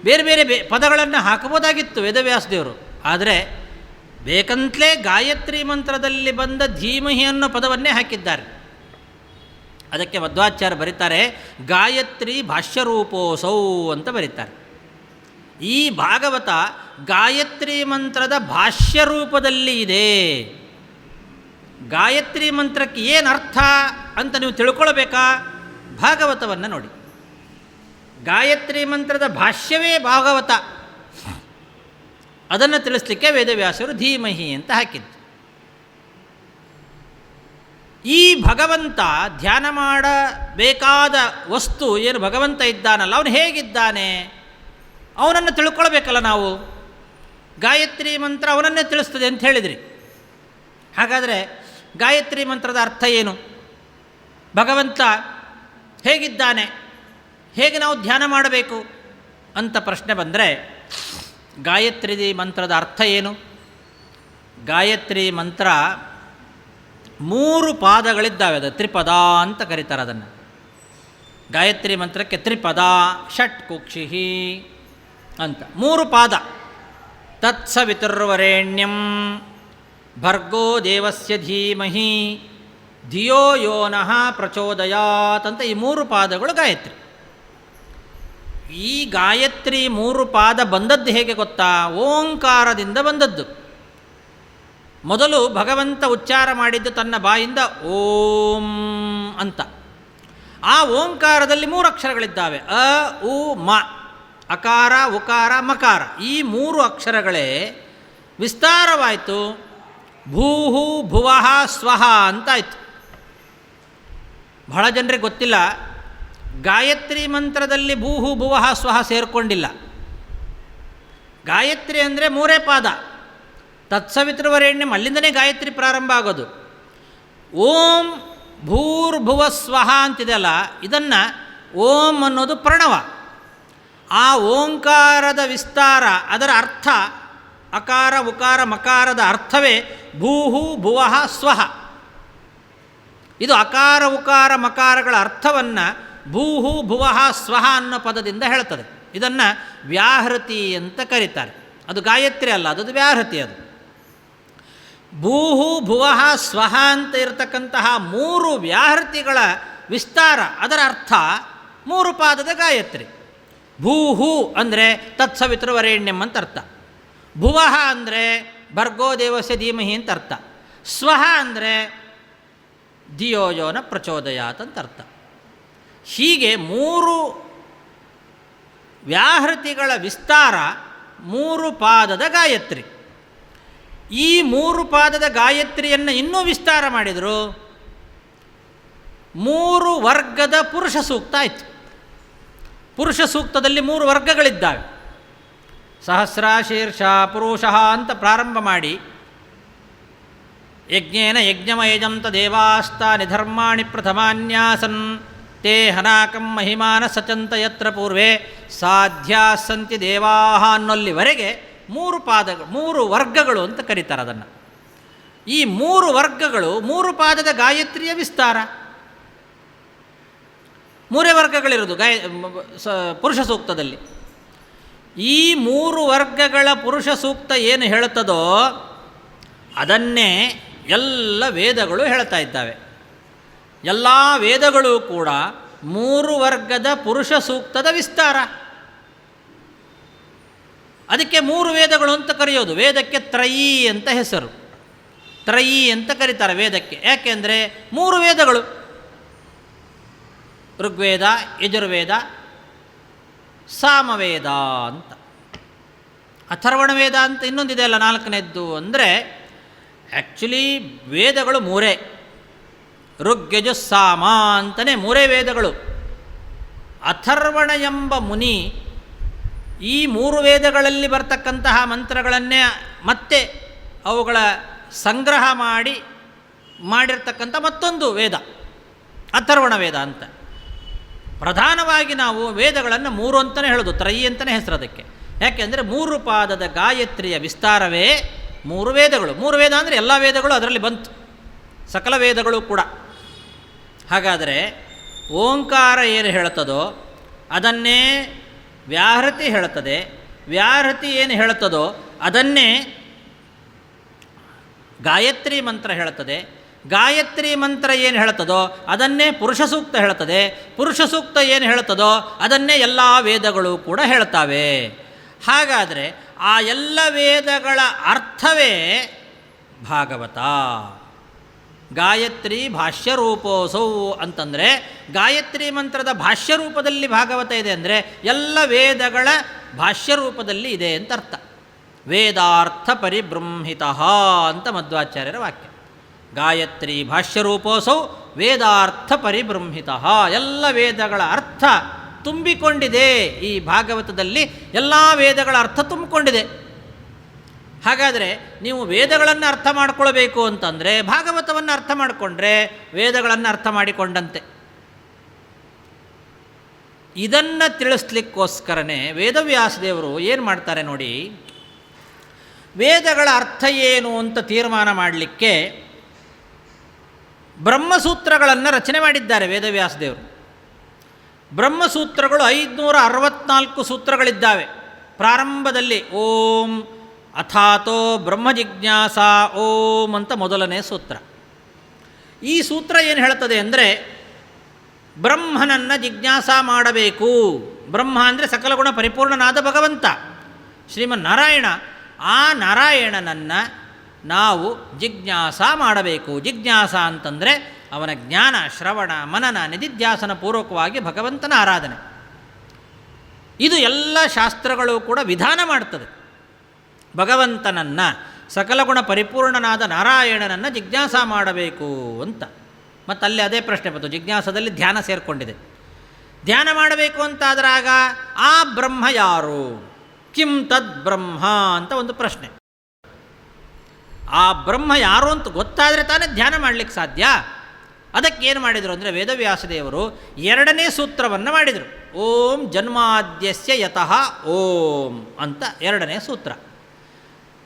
ಬೇರೆ ಬೇರೆ ಪದಗಳನ್ನು ಹಾಕಬಹುದಾಗಿತ್ತು ವೇದವ್ಯಾಸದೇವರು. ಆದರೆ ಬೇಕಂತಲೇ ಗಾಯತ್ರಿ ಮಂತ್ರದಲ್ಲಿ ಬಂದ ಧೀಮಹಿ ಅನ್ನೋ ಪದವನ್ನೇ ಹಾಕಿದ್ದಾರೆ. ಅದಕ್ಕೆ ಮಧ್ವಾಚಾರ್ಯ ಬರೀತಾರೆ, ಗಾಯತ್ರಿ ಭಾಷ್ಯರೂಪೋಸೌ ಅಂತ ಬರೀತಾರೆ. ಈ ಭಾಗವತ ಗಾಯತ್ರಿ ಮಂತ್ರದ ಭಾಷ್ಯ ರೂಪದಲ್ಲಿ ಇದೆ. ಗಾಯತ್ರಿ ಮಂತ್ರಕ್ಕೆ ಏನು ಅರ್ಥ ಅಂತ ನೀವು ತಿಳ್ಕೊಳ್ಬೇಕಾ? ಭಾಗವತವನ್ನು ನೋಡಿ. ಗಾಯತ್ರಿ ಮಂತ್ರದ ಭಾಷ್ಯವೇ ಭಾಗವತ. ಅದನ್ನು ತಿಳಿಸ್ಲಿಕ್ಕೆ ವೇದವ್ಯಾಸರು ಧೀಮಹಿ ಅಂತ ಹಾಕಿದ್ದು. ಈ ಭಗವಂತ ಧ್ಯಾನ ಮಾಡಬೇಕಾದ ವಸ್ತು ಏನು ಭಗವಂತ ಇದ್ದಾನಲ್ಲ, ಅವನು ಹೇಗಿದ್ದಾನೆ ಅವನನ್ನು ತಿಳ್ಕೊಳ್ಬೇಕಲ್ಲ ನಾವು. ಗಾಯತ್ರಿ ಮಂತ್ರ ಅವನನ್ನೇ ತಿಳಿಸ್ತದೆ ಅಂತ ಹೇಳಿದ್ರಿ. ಹಾಗಾದರೆ ಗಾಯತ್ರಿ ಮಂತ್ರದ ಅರ್ಥ ಏನು? ಭಗವಂತ ಹೇಗಿದ್ದಾನೆ, ಹೇಗೆ ನಾವು ಧ್ಯಾನ ಮಾಡಬೇಕು ಅಂತ ಪ್ರಶ್ನೆ ಬಂದರೆ, ಗಾಯತ್ರಿ ಮಂತ್ರದ ಅರ್ಥ ಏನು? ಗಾಯತ್ರಿ ಮಂತ್ರ 3 ಪಾದಗಳಿದ್ದಾವೆ. ಅದು ತ್ರಿಪದ ಅಂತ ಕರೀತಾರೆ ಅದನ್ನು. ಗಾಯತ್ರಿ ಮಂತ್ರಕ್ಕೆ ತ್ರಿಪದ, ಷಟ್ ಕುಕ್ಷಿಹಿ ಅಂತ 3 ಪಾದ. ತತ್ಸವಿತುರ್ವರೆಣ್ಯಂ ಭರ್ಗೋ ದೇವಸ್ಯ ಧೀಮಹಿ ಧಿಯೋ ಯೋ ನಃ ಪ್ರಚೋದಯಾತ್ ಅಂತ ಈ 3 ಪಾದಗಳು ಗಾಯತ್ರಿ. ಈ ಗಾಯತ್ರಿ 3 ಪಾದ ಬಂದದ್ದು ಹೇಗೆ ಗೊತ್ತಾ? ಓಂಕಾರದಿಂದ ಬಂದದ್ದು. ಮೊದಲು ಭಗವಂತ ಉಚ್ಚಾರ ಮಾಡಿದ್ದು ತನ್ನ ಬಾಯಿಂದ ಓಂ ಅಂತ. ಆ ಓಂಕಾರದಲ್ಲಿ 3 ಅಕ್ಷರಗಳಿದ್ದಾವೆ. ಅ ಉ ಮ, ಅಕಾರ ಉಕಾರ ಮಕಾರ. ಈ 3 ಅಕ್ಷರಗಳೇ ವಿಸ್ತಾರವಾಯಿತು. ಭೂಹು ಭುವಃ ಸ್ವಹ ಅಂತಾಯಿತು. ಬಹಳ ಜನರಿಗೆ ಗೊತ್ತಿಲ್ಲ, ಗಾಯತ್ರಿ ಮಂತ್ರದಲ್ಲಿ ಭೂಹು ಭುವಃ ಸ್ವಹ ಸೇರಿಕೊಂಡಿಲ್ಲ. ಗಾಯತ್ರಿ ಅಂದರೆ 3 ಪಾದ. ತತ್ಸವಿತೃವರೆಣ್ಯಂ ಅಲ್ಲಿಂದನೇ ಗಾಯತ್ರಿ ಪ್ರಾರಂಭ ಆಗೋದು. ಓಂ ಭೂರ್ಭುವ ಸ್ವಹ ಅಂತಿದೆಯಲ್ಲ, ಇದನ್ನು ಓಂ ಅನ್ನೋದು ಪ್ರಣವ. ಆ ಓಂಕಾರದ ವಿಸ್ತಾರ, ಅದರ ಅರ್ಥ ಅಕಾರ ಉಕಾರ ಮಕಾರದ ಅರ್ಥವೇ ಭೂಹು ಭುವಃ ಸ್ವಹ. ಇದು ಅಕಾರ ಉಕಾರ ಮಕಾರಗಳ ಅರ್ಥವನ್ನು ಭೂಹು ಭುವಃ ಸ್ವಹ ಅನ್ನೋ ಪದದಿಂದ ಹೇಳ್ತದೆ. ಇದನ್ನು ವ್ಯಾಹೃತಿ ಅಂತ ಕರೀತಾರೆ. ಅದು ಗಾಯತ್ರಿ ಅಲ್ಲ, ಅದು ವ್ಯಾಹೃತಿ. ಅದು ಭೂಹು ಭುವಃ ಸ್ವಹ ಅಂತ ಇರತಕ್ಕಂತಹ 3 ವ್ಯಾಹೃತಿಗಳ ವಿಸ್ತಾರ, ಅದರ ಅರ್ಥ 3 ಪಾದದ ಗಾಯತ್ರಿ. ಭೂಹು ಅಂದರೆ ತತ್ಸವಿತೃವರೆಣ್ಯಂ ಅಂತ ಅರ್ಥ. ಭುವಃ ಅಂದರೆ ಭರ್ಗೋ ದೇವಸ್ಯ ಧೀಮಹಿ ಅಂತ ಅರ್ಥ. ಸ್ವಹ ಅಂದರೆ ಧಿಯೋ ಯೋ ನಃ ಪ್ರಚೋದಯಾತ್ ಅಂತ ಅರ್ಥ. ಹೀಗೆ 3 ವ್ಯಾಹೃತಿಗಳ ವಿಸ್ತಾರ 3 ಪಾದದ ಗಾಯತ್ರಿ. ಈ 3 ಪಾದದ ಗಾಯತ್ರಿಯನ್ನು ಇನ್ನೂ ವಿಸ್ತಾರ ಮಾಡಿದರು. 3 ವರ್ಗದ ಪುರುಷ ಸೂಕ್ತ ಆಯಿತು. ಪುರುಷ ಸೂಕ್ತದಲ್ಲಿ 3 ವರ್ಗಗಳಿದ್ದಾವೆ. ಸಹಸ್ರ ಶೀರ್ಷ ಪುರುಷ ಅಂತ ಪ್ರಾರಂಭ ಮಾಡಿ, ಯಜ್ಞೇನ ಯಜ್ಞಮಯಜಂತ ದೇವಾಸ್ತಾನಿ ಧರ್ಮಾಣಿ ಪ್ರಥಮಾನ್ಯಾಸನ್ ತೇ ಹನಾಕಂ ಮಹಿಮಾನ ಸಚಂತ ಯತ್ರ ಪೂರ್ವೇ ಸಾಧ್ಯಾ ಸಂತಿ ದೇವಾಹ ಅನ್ನೋಲ್ಲಿವರೆಗೆ 3 ಪಾದಗಳು, 3 ವರ್ಗಗಳು ಅಂತ ಕರೀತಾರೆ ಅದನ್ನು. ಈ 3 ವರ್ಗಗಳು 3 ಪಾದದ ಗಾಯತ್ರಿಯ ವಿಸ್ತಾರ. 3 ವರ್ಗಗಳಿರೋದು ಪುರುಷ ಸೂಕ್ತದಲ್ಲಿ. ಈ 3 ವರ್ಗಗಳ ಪುರುಷ ಸೂಕ್ತ ಏನು ಹೇಳುತ್ತದೋ ಅದನ್ನೇ ಎಲ್ಲ ವೇದಗಳು ಹೇಳ್ತಾ ಇದ್ದಾವೆ. ಎಲ್ಲ ವೇದಗಳು ಕೂಡ ಮೂರು ವರ್ಗದ ಪುರುಷ ಸೂಕ್ತದ ವಿಸ್ತಾರ. ಅದಕ್ಕೆ ಮೂರು ವೇದಗಳು ಅಂತ ಕರೆಯೋದು. ವೇದಕ್ಕೆ ತ್ರಯೀ ಅಂತ ಹೆಸರು. ತ್ರಯೀ ಅಂತ ಕರೀತಾರೆ ವೇದಕ್ಕೆ. ಯಾಕೆಂದರೆ ಮೂರು ವೇದಗಳು, ಋಗ್ವೇದ, ಯಜುರ್ವೇದ, ಸಾಮವೇದ ಅಂತ. ಅಥರ್ವಣ ವೇದ ಅಂತ ಇನ್ನೊಂದಿದೆ ಅಲ್ಲ, ನಾಲ್ಕನೇದ್ದು. ಅಂದರೆ ಆ್ಯಕ್ಚುಲಿ ವೇದಗಳು ಮೂರೇ, ಋಗ್ಯಜು ಸಾಮ ಅಂತಲೇ ಮೂರೇ ವೇದಗಳು. ಅಥರ್ವಣ ಎಂಬ ಮುನಿ ಈ ಮೂರು ವೇದಗಳಲ್ಲಿ ಬರ್ತಕ್ಕಂತಹ ಮಂತ್ರಗಳನ್ನೇ ಮತ್ತೆ ಅವುಗಳ ಸಂಗ್ರಹ ಮಾಡಿರ್ತಕ್ಕಂಥ ಮತ್ತೊಂದು ವೇದ ಅಥರ್ವಣ ವೇದ ಅಂತ. ಪ್ರಧಾನವಾಗಿ ನಾವು ವೇದಗಳನ್ನು ಮೂರು ಅಂತಲೇ ಹೇಳೋದು, ತ್ರಯಿ ಅಂತಲೇ ಹೆಸರು ಅದಕ್ಕೆ. ಯಾಕೆಂದರೆ ಮೂರು ಪಾದದ ಗಾಯತ್ರಿಯ ವಿಸ್ತಾರವೇ ಮೂರು ವೇದಗಳು. ಮೂರು ವೇದ ಅಂದರೆ ಎಲ್ಲ ವೇದಗಳು ಅದರಲ್ಲಿ ಬಂತು, ಸಕಲ ವೇದಗಳು ಕೂಡ. ಹಾಗಾದರೆ ಓಂಕಾರ ಏನು ಹೇಳ್ತದೋ ಅದನ್ನೇ ವ್ಯಾಹೃತಿ ಹೇಳುತ್ತದೆ, ವ್ಯಾಹೃತಿ ಏನು ಹೇಳುತ್ತದೋ ಅದನ್ನೇ ಗಾಯತ್ರಿ ಮಂತ್ರ ಹೇಳುತ್ತದೆ, ಗಾಯತ್ರಿ ಮಂತ್ರ ಏನು ಹೇಳ್ತದೋ ಅದನ್ನೇ ಪುರುಷ ಸೂಕ್ತ ಹೇಳ್ತದೆ, ಪುರುಷ ಸೂಕ್ತ ಏನು ಹೇಳ್ತದೋ ಅದನ್ನೇ ಎಲ್ಲ ವೇದಗಳು ಕೂಡ ಹೇಳ್ತವೆ. ಹಾಗಾದರೆ ಆ ಎಲ್ಲ ವೇದಗಳ ಅರ್ಥವೇ ಭಾಗವತ. ಗಾಯತ್ರಿ ಭಾಷ್ಯರೂಪೋಸೌ ಅಂತಂದರೆ ಗಾಯತ್ರಿ ಮಂತ್ರದ ಭಾಷ್ಯರೂಪದಲ್ಲಿ ಭಾಗವತ ಇದೆ ಅಂದರೆ ಎಲ್ಲ ವೇದಗಳ ಭಾಷ್ಯರೂಪದಲ್ಲಿ ಇದೆ ಅಂತ ಅರ್ಥ. ವೇದಾರ್ಥ ಪರಿಬೃಂಹಿತ ಅಂತ ಮಧ್ವಾಚಾರ್ಯರ ವಾಕ್ಯ. ಗಾಯತ್ರಿ ಭಾಷ್ಯರೂಪೋಸೌ ವೇದಾರ್ಥ ಪರಿಬೃಂಹಿತ. ಎಲ್ಲ ವೇದಗಳ ಅರ್ಥ ತುಂಬಿಕೊಂಡಿದೆ ಈ ಭಾಗವತದಲ್ಲಿ, ಎಲ್ಲ ವೇದಗಳ ಅರ್ಥ ತುಂಬಿಕೊಂಡಿದೆ. ಹಾಗಾದರೆ ನೀವು ವೇದಗಳನ್ನು ಅರ್ಥ ಮಾಡಿಕೊಳ್ಬೇಕು ಅಂತಂದರೆ ಭಾಗವತವನ್ನು ಅರ್ಥ ಮಾಡಿಕೊಂಡ್ರೆ ವೇದಗಳನ್ನು ಅರ್ಥ ಮಾಡಿಕೊಂಡಂತೆ. ಇದನ್ನು ತಿಳಿಸ್ಲಿಕ್ಕೋಸ್ಕರನೇ ವೇದವ್ಯಾಸದೇವರು ಏನು ಮಾಡ್ತಾರೆ ನೋಡಿ, ವೇದಗಳ ಅರ್ಥ ಏನು ಅಂತ ತೀರ್ಮಾನ ಮಾಡಲಿಕ್ಕೆ ಬ್ರಹ್ಮಸೂತ್ರಗಳನ್ನು ರಚನೆ ಮಾಡಿದ್ದಾರೆ ವೇದವ್ಯಾಸದೇವರು. ಬ್ರಹ್ಮಸೂತ್ರಗಳು 564 ಸೂತ್ರಗಳಿದ್ದಾವೆ. ಪ್ರಾರಂಭದಲ್ಲಿ ಓಂ ಅಥಾತೋ ಬ್ರಹ್ಮ ಜಿಜ್ಞಾಸ ಓಂ ಅಂತ ಮೊದಲನೇ ಸೂತ್ರ. ಈ ಸೂತ್ರ ಏನು ಹೇಳ್ತದೆ ಅಂದರೆ ಬ್ರಹ್ಮನನ್ನು ಜಿಜ್ಞಾಸ ಮಾಡಬೇಕು. ಬ್ರಹ್ಮ ಅಂದರೆ ಸಕಲ ಗುಣ ಪರಿಪೂರ್ಣನಾದ ಭಗವಂತ ಶ್ರೀಮನ್ನಾರಾಯಣ. ಆ ನಾರಾಯಣನನ್ನು ನಾವು ಜಿಜ್ಞಾಸ ಮಾಡಬೇಕು. ಜಿಜ್ಞಾಸ ಅಂತಂದರೆ ಅವನ ಜ್ಞಾನ, ಶ್ರವಣ, ಮನನ, ನಿಧಿಧ್ಯಾಸನ ಪೂರ್ವಕವಾಗಿ ಭಗವಂತನ ಆರಾಧನೆ. ಇದು ಎಲ್ಲ ಶಾಸ್ತ್ರಗಳು ಕೂಡ ವಿಧಾನ ಮಾಡ್ತದೆ. ಭಗವಂತನನ್ನು, ಸಕಲ ಗುಣ ಪರಿಪೂರ್ಣನಾದ ನಾರಾಯಣನನ್ನು ಜಿಜ್ಞಾಸ ಮಾಡಬೇಕು ಅಂತ. ಮತ್ತು ಅಲ್ಲಿ ಅದೇ ಪ್ರಶ್ನೆ ಬಂತು, ಜಿಜ್ಞಾಸದಲ್ಲಿ ಧ್ಯಾನ ಸೇರಿಕೊಂಡಿದೆ. ಧ್ಯಾನ ಮಾಡಬೇಕು ಅಂತಾದ್ರಾಗ ಆ ಬ್ರಹ್ಮ ಯಾರು, ಕಿಂ ತದ್ ಬ್ರಹ್ಮ ಅಂತ ಒಂದು ಪ್ರಶ್ನೆ. ಆ ಬ್ರಹ್ಮ ಯಾರು ಅಂತ ಗೊತ್ತಾದರೆ ತಾನೇ ಧ್ಯಾನ ಮಾಡಲಿಕ್ಕೆ ಸಾಧ್ಯ. ಅದಕ್ಕೆ ಏನು ಮಾಡಿದರು ಅಂದರೆ ವೇದವ್ಯಾಸದೇವರು ಎರಡನೇ ಸೂತ್ರವನ್ನು ಮಾಡಿದರು. ಓಂ ಜನ್ಮಾದ್ಯಸ್ಯ ಯತಃ ಓಂ ಅಂತ ಎರಡನೇ ಸೂತ್ರ.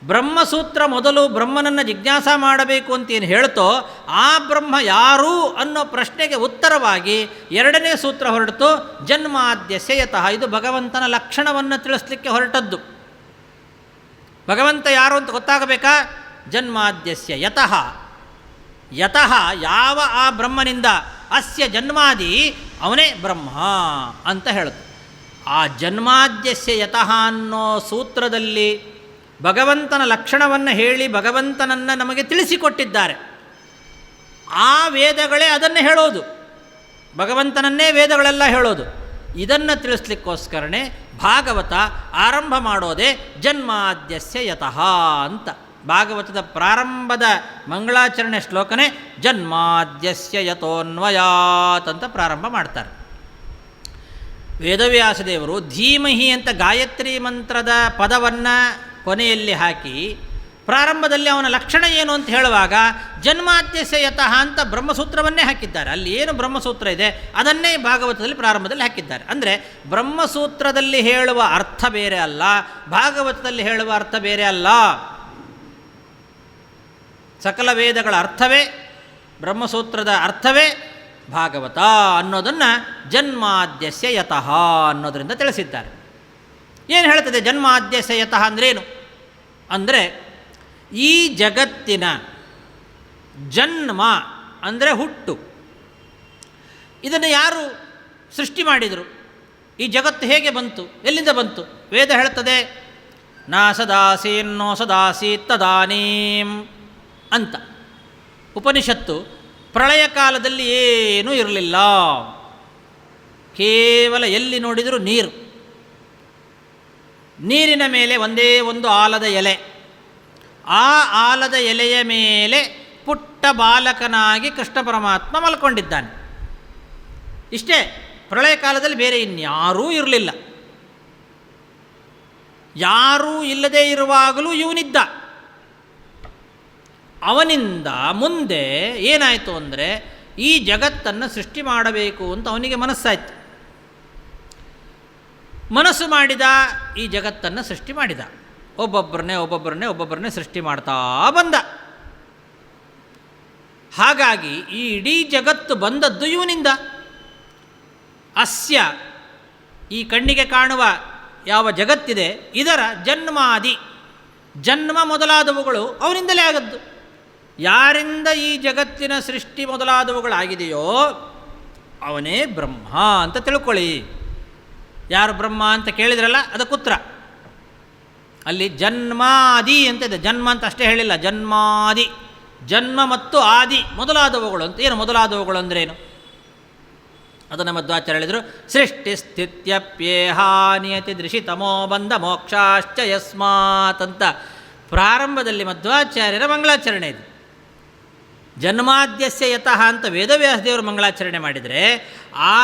ಬ್ರಹ್ಮಸೂತ್ರ ಮೊದಲು ಬ್ರಹ್ಮನನ್ನು ಜಿಜ್ಞಾಸ ಮಾಡಬೇಕು ಅಂತೇನು ಹೇಳ್ತೋ ಆ ಬ್ರಹ್ಮ ಯಾರು ಅನ್ನೋ ಪ್ರಶ್ನೆಗೆ ಉತ್ತರವಾಗಿ ಎರಡನೇ ಸೂತ್ರ ಹೊರಟಿತು ಜನ್ಮಾದ್ಯಸ್ಯ ಯತಃ. ಇದು ಭಗವಂತನ ಲಕ್ಷಣವನ್ನು ತಿಳಿಸ್ಲಿಕ್ಕೆ ಹೊರಟದ್ದು. ಭಗವಂತ ಯಾರು ಅಂತ ಗೊತ್ತಾಗಬೇಕಾ? ಜನ್ಮಾದ್ಯಸ್ಯ ಯತಃ. ಯತಃ ಯಾವ ಆ ಬ್ರಹ್ಮನಿಂದ, ಅಸ್ಯ ಜನ್ಮಾದಿ ಅವನೇ ಬ್ರಹ್ಮ ಅಂತ ಹೇಳುತ್ತೆ. ಆ ಜನ್ಮಾದ್ಯಸ್ಯ ಯತಃ ಅನ್ನೋ ಸೂತ್ರದಲ್ಲಿ ಭಗವಂತನ ಲಕ್ಷಣವನ್ನು ಹೇಳಿ ಭಗವಂತನನ್ನು ನಮಗೆ ತಿಳಿಸಿಕೊಟ್ಟಿದ್ದಾರೆ. ಆ ವೇದಗಳೇ ಅದನ್ನೇ ಹೇಳೋದು, ಭಗವಂತನನ್ನೇ ವೇದಗಳೆಲ್ಲ ಹೇಳೋದು. ಇದನ್ನು ತಿಳಿಸ್ಲಿಕ್ಕೋಸ್ಕರನೇ ಭಾಗವತ ಆರಂಭ ಮಾಡೋದೇ ಜನ್ಮಾದ್ಯಸ್ಯ ಯತಃ ಅಂತ. ಭಾಗವತದ ಪ್ರಾರಂಭದ ಮಂಗಳಾಚರಣೆ ಶ್ಲೋಕನೇ ಜನ್ಮಾದ್ಯಸ್ಯ ಯತೋನ್ವಯಾತ್ ಅಂತ ಪ್ರಾರಂಭ ಮಾಡ್ತಾರೆ. ವೇದವ್ಯಾಸದೇವರು ಧೀಮಹಿ ಅಂತ ಗಾಯತ್ರಿ ಮಂತ್ರದ ಪದವನ್ನು ಕೊನೆಯಲ್ಲಿ ಹಾಕಿ ಪ್ರಾರಂಭದಲ್ಲಿ ಅವನ ಲಕ್ಷಣ ಏನು ಅಂತ ಹೇಳುವಾಗ ಜನ್ಮಾದ್ಯಸ್ಯ ಯತಃ ಅಂತ ಬ್ರಹ್ಮಸೂತ್ರವನ್ನೇ ಹಾಕಿದ್ದಾರೆ. ಅಲ್ಲಿ ಏನು ಬ್ರಹ್ಮಸೂತ್ರ ಇದೆ ಅದನ್ನೇ ಭಾಗವತದಲ್ಲಿ ಪ್ರಾರಂಭದಲ್ಲಿ ಹಾಕಿದ್ದಾರೆ. ಅಂದರೆ ಬ್ರಹ್ಮಸೂತ್ರದಲ್ಲಿ ಹೇಳುವ ಅರ್ಥ ಬೇರೆ ಅಲ್ಲ, ಭಾಗವತದಲ್ಲಿ ಹೇಳುವ ಅರ್ಥ ಬೇರೆ ಅಲ್ಲ. ಸಕಲ ವೇದಗಳ ಅರ್ಥವೇ, ಬ್ರಹ್ಮಸೂತ್ರದ ಅರ್ಥವೇ ಭಾಗವತ ಅನ್ನೋದನ್ನು ಜನ್ಮಾದ್ಯಸ್ಯ ಯತಃ ಅನ್ನೋದರಿಂದ ತಿಳಿಸಿದ್ದಾರೆ. ಏನು ಹೇಳ್ತದೆ ಜನ್ಮಾದ್ಯಸ್ಯ ಯತಃ ಅಂದ್ರೇನು ಅಂದರೆ ಈ ಜಗತ್ತಿನ ಜನ್ಮ ಅಂದರೆ ಹುಟ್ಟು. ಇದನ್ನು ಯಾರು ಸೃಷ್ಟಿ ಮಾಡಿದರು. ಈ ಜಗತ್ತು ಹೇಗೆ ಬಂತು, ಎಲ್ಲಿಂದ ಬಂತು? ವೇದ ಹೇಳ್ತದೆ, ನಾ ಸದಾಸೀನ್ನೋ ಸದಾಸೀತ್ ತದಾನೀಂ ಅಂತ. ಉಪನಿಷತ್ತು ಪ್ರಳಯ ಕಾಲದಲ್ಲಿ ಏನೂ ಇರಲಿಲ್ಲ, ಕೇವಲ ಎಲ್ಲಿ ನೋಡಿದರೂ ನೀರು, ನೀರಿನ ಮೇಲೆ ಒಂದೇ ಒಂದು ಆಲದ ಎಲೆ, ಆ ಆಲದ ಎಲೆಯ ಮೇಲೆ ಪುಟ್ಟ ಬಾಲಕನಾಗಿ ಕೃಷ್ಣ ಪರಮಾತ್ಮ ಮಲ್ಕೊಂಡಿದ್ದಾನೆ. ಇಷ್ಟೇ, ಪ್ರಳಯ ಕಾಲದಲ್ಲಿ ಬೇರೆ ಇನ್ಯಾರೂ ಇರಲಿಲ್ಲ. ಯಾರೂ ಇಲ್ಲದೇ ಇರುವಾಗಲೂ ಇವನಿದ್ದ. ಅವನಿಂದ ಮುಂದೆ ಏನಾಯಿತು ಅಂದರೆ, ಈ ಜಗತ್ತನ್ನು ಸೃಷ್ಟಿ ಮಾಡಬೇಕು ಅಂತ ಅವನಿಗೆ ಮನಸ್ಸಾಯಿತು. ಮನಸ್ಸು ಮಾಡಿದ, ಈ ಜಗತ್ತನ್ನು ಸೃಷ್ಟಿ ಮಾಡಿದ. ಒಬ್ಬೊಬ್ಬರನ್ನೇ ಸೃಷ್ಟಿ ಮಾಡ್ತಾ ಬಂದ. ಹಾಗಾಗಿ ಈ ಇಡೀ ಜಗತ್ತು ಬಂದದ್ದು ಇವನಿಂದ. ಅಸ್ಯ, ಈ ಕಣ್ಣಿಗೆ ಕಾಣುವ ಯಾವ ಜಗತ್ತಿದೆ, ಇದರ ಜನ್ಮಾದಿ, ಜನ್ಮ ಮೊದಲಾದವುಗಳು ಅವನಿಂದಲೇ ಆಗದ್ದು. ಯಾರಿಂದ ಈ ಜಗತ್ತಿನ ಸೃಷ್ಟಿ ಮೊದಲಾದವುಗಳಾಗಿದೆಯೋ ಅವನೇ ಬ್ರಹ್ಮ ಅಂತ ತಿಳ್ಕೊಳ್ಳಿ. ಯಾರು ಬ್ರಹ್ಮ ಅಂತ ಕೇಳಿದ್ರಲ್ಲ, ಅದಕ್ಕುತ್ತರ ಅಲ್ಲಿ ಜನ್ಮಾದಿ ಅಂತ ಇದೆ. ಜನ್ಮ ಅಂತ ಅಷ್ಟೇ ಹೇಳಿಲ್ಲ, ಜನ್ಮಾದಿ, ಜನ್ಮ ಮತ್ತು ಆದಿ ಮೊದಲಾದವುಗಳು ಅಂತ. ಏನು ಮೊದಲಾದವುಗಳು ಅಂದ್ರೇನು? ಅದನ್ನು ಮಧ್ವಾಚಾರ್ಯ ಹೇಳಿದರು. ಸೃಷ್ಟಿ ಸ್ಥಿತ್ಯಪ್ಯೇಹಾನಿಯತಿ ದೃಶಿತಮೋ ಬಂಧ ಮೋಕ್ಷಾಶ್ಚ ಯಸ್ಮಾತ್ ಅಂತ ಪ್ರಾರಂಭದಲ್ಲಿ ಮಧ್ವಾಚಾರ್ಯರ ಮಂಗಳಾಚರಣೆ ಇದೆ. ಜನ್ಮಾದ್ಯಸ್ಯ ಯತಃ ಅಂತ ವೇದವ್ಯಾಸದೇವರು ಮಂಗಳಾಚರಣೆ ಮಾಡಿದರೆ, ಆ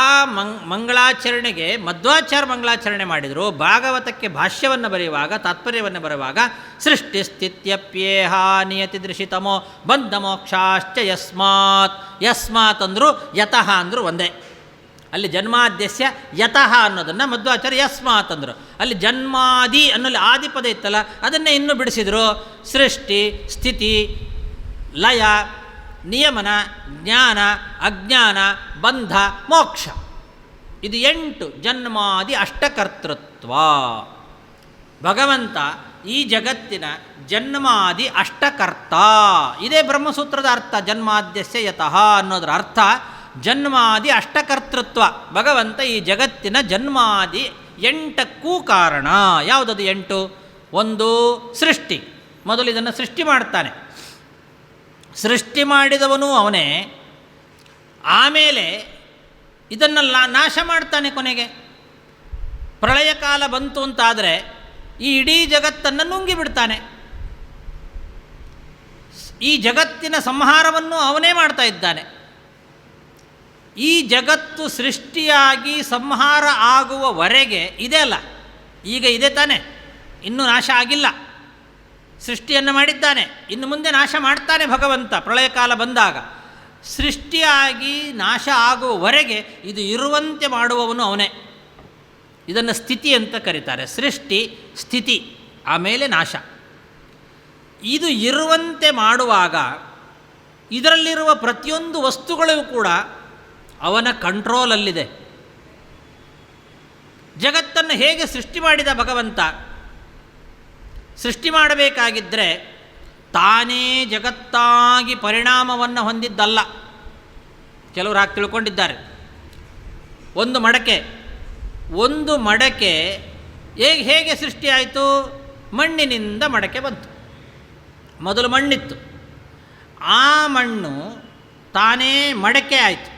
ಮಂಗಳಾಚರಣೆಗೆ ಮಧ್ವಾಚಾರ್ಯ ಮಂಗಳಾಚರಣೆ ಮಾಡಿದರು. ಭಾಗವತಕ್ಕೆ ಭಾಷ್ಯವನ್ನು ಬರೆಯುವಾಗ, ತಾತ್ಪರ್ಯವನ್ನು ಬರೆಯುವಾಗ ಸೃಷ್ಟಿ ಸ್ಥಿತ್ಯಪ್ಯೇಹಾನಿಯತಿ ದೃಶಿತಮೋ ಬಂಧ ಮೋಕ್ಷಾಶ್ಚ ಯಸ್ಮಾತ್, ಯಸ್ಮಾತ್ ಅಂದರು, ಯತಃ ಅಂದರು ಒಂದೇ. ಅಲ್ಲಿ ಜನ್ಮಾದ್ಯಸ್ಯ ಯತಃ ಅನ್ನೋದನ್ನು ಮಧ್ವಾಚಾರ್ಯ ಯಸ್ಮಾತ್ ಅಂದರು. ಅಲ್ಲಿ ಜನ್ಮಾದಿ ಅನ್ನೋಲ್ಲಿ ಆದಿಪದ ಇತ್ತಲ್ಲ, ಅದನ್ನೇ ಇನ್ನೂ ಬಿಡಿಸಿದರು. ಸೃಷ್ಟಿ, ಸ್ಥಿತಿ, ಲಯ, ನಿಯಮನ, ಜ್ಞಾನ, ಅಜ್ಞಾನ, ಬಂಧ, ಮೋಕ್ಷ, ಇದು 8 ಜನ್ಮಾದಿ ಅಷ್ಟಕರ್ತೃತ್ವ. ಭಗವಂತ ಈ ಜಗತ್ತಿನ ಜನ್ಮಾದಿ ಅಷ್ಟಕರ್ತ. ಇದೇ ಬ್ರಹ್ಮಸೂತ್ರದ ಅರ್ಥ. ಜನ್ಮಾದ್ಯಸ್ಯ ಯತಃ ಅನ್ನೋದರ ಅರ್ಥ ಜನ್ಮಾದಿ ಅಷ್ಟಕರ್ತೃತ್ವ. ಭಗವಂತ ಈ ಜಗತ್ತಿನ ಜನ್ಮಾದಿ 8ಕ್ಕೂ ಕಾರಣ. ಯಾವುದದು 8? ಒಂದು ಸೃಷ್ಟಿ, ಮೊದಲು ಇದನ್ನು ಸೃಷ್ಟಿ ಮಾಡ್ತಾನೆ. ಸೃಷ್ಟಿ ಮಾಡಿದವನು ಅವನೇ. ಆಮೇಲೆ ಇದನ್ನೆಲ್ಲ ನಾಶ ಮಾಡ್ತಾನೆ. ಕೊನೆಗೆ ಪ್ರಳಯ ಕಾಲ ಬಂತು ಅಂತಾದರೆ ಈ ಇಡೀ ಜಗತ್ತನ್ನು ನುಂಗಿಬಿಡ್ತಾನೆ. ಈ ಜಗತ್ತಿನ ಸಂಹಾರವನ್ನು ಅವನೇ ಮಾಡ್ತಾ ಇದ್ದಾನೆ. ಈ ಜಗತ್ತು ಸೃಷ್ಟಿಯಾಗಿ ಸಂಹಾರ ಆಗುವವರೆಗೆ ಇದೆ ಅಲ್ಲ, ಈಗ ಇದೆ ತಾನೆ, ಇನ್ನೂ ನಾಶ ಆಗಿಲ್ಲ. ಸೃಷ್ಟಿಯನ್ನು ಮಾಡಿದ್ದಾನೆ, ಇನ್ನು ಮುಂದೆ ನಾಶ ಮಾಡ್ತಾನೆ ಭಗವಂತ. ಪ್ರಳಯ ಕಾಲ ಬಂದಾಗ ಸೃಷ್ಟಿಯಾಗಿ ನಾಶ ಆಗುವವರೆಗೆ ಇದು ಇರುವಂತೆ ಮಾಡುವವನು ಅವನೇ. ಇದನ್ನು ಸ್ಥಿತಿ ಅಂತ ಕರೀತಾರೆ. ಸೃಷ್ಟಿ, ಸ್ಥಿತಿ, ಆಮೇಲೆ ನಾಶ. ಇದು ಇರುವಂತೆ ಮಾಡುವಾಗ ಇದರಲ್ಲಿರುವ ಪ್ರತಿಯೊಂದು ವಸ್ತುಗಳು ಕೂಡ ಅವನ ಕಂಟ್ರೋಲಲ್ಲಿದೆ. ಜಗತ್ತನ್ನು ಹೇಗೆ ಸೃಷ್ಟಿ ಮಾಡಿದ ಭಗವಂತ? ಸೃಷ್ಟಿ ಮಾಡಬೇಕಾಗಿದ್ದರೆ ತಾನೇ ಜಗತ್ತಾಗಿ ಪರಿಣಾಮವನ್ನು ಹೊಂದಿದ್ದಲ್ಲ. ಕೆಲವರು ಹಾಗೆ ತಿಳ್ಕೊಂಡಿದ್ದಾರೆ. ಒಂದು ಮಡಕೆ ಹೇಗೆ ಸೃಷ್ಟಿಯಾಯಿತು? ಮಣ್ಣಿನಿಂದ ಮಡಕೆ ಬಂತು. ಮೊದಲು ಮಣ್ಣಿತ್ತು, ಆ ಮಣ್ಣು ತಾನೇ ಮಡಕೆ ಆಯಿತು.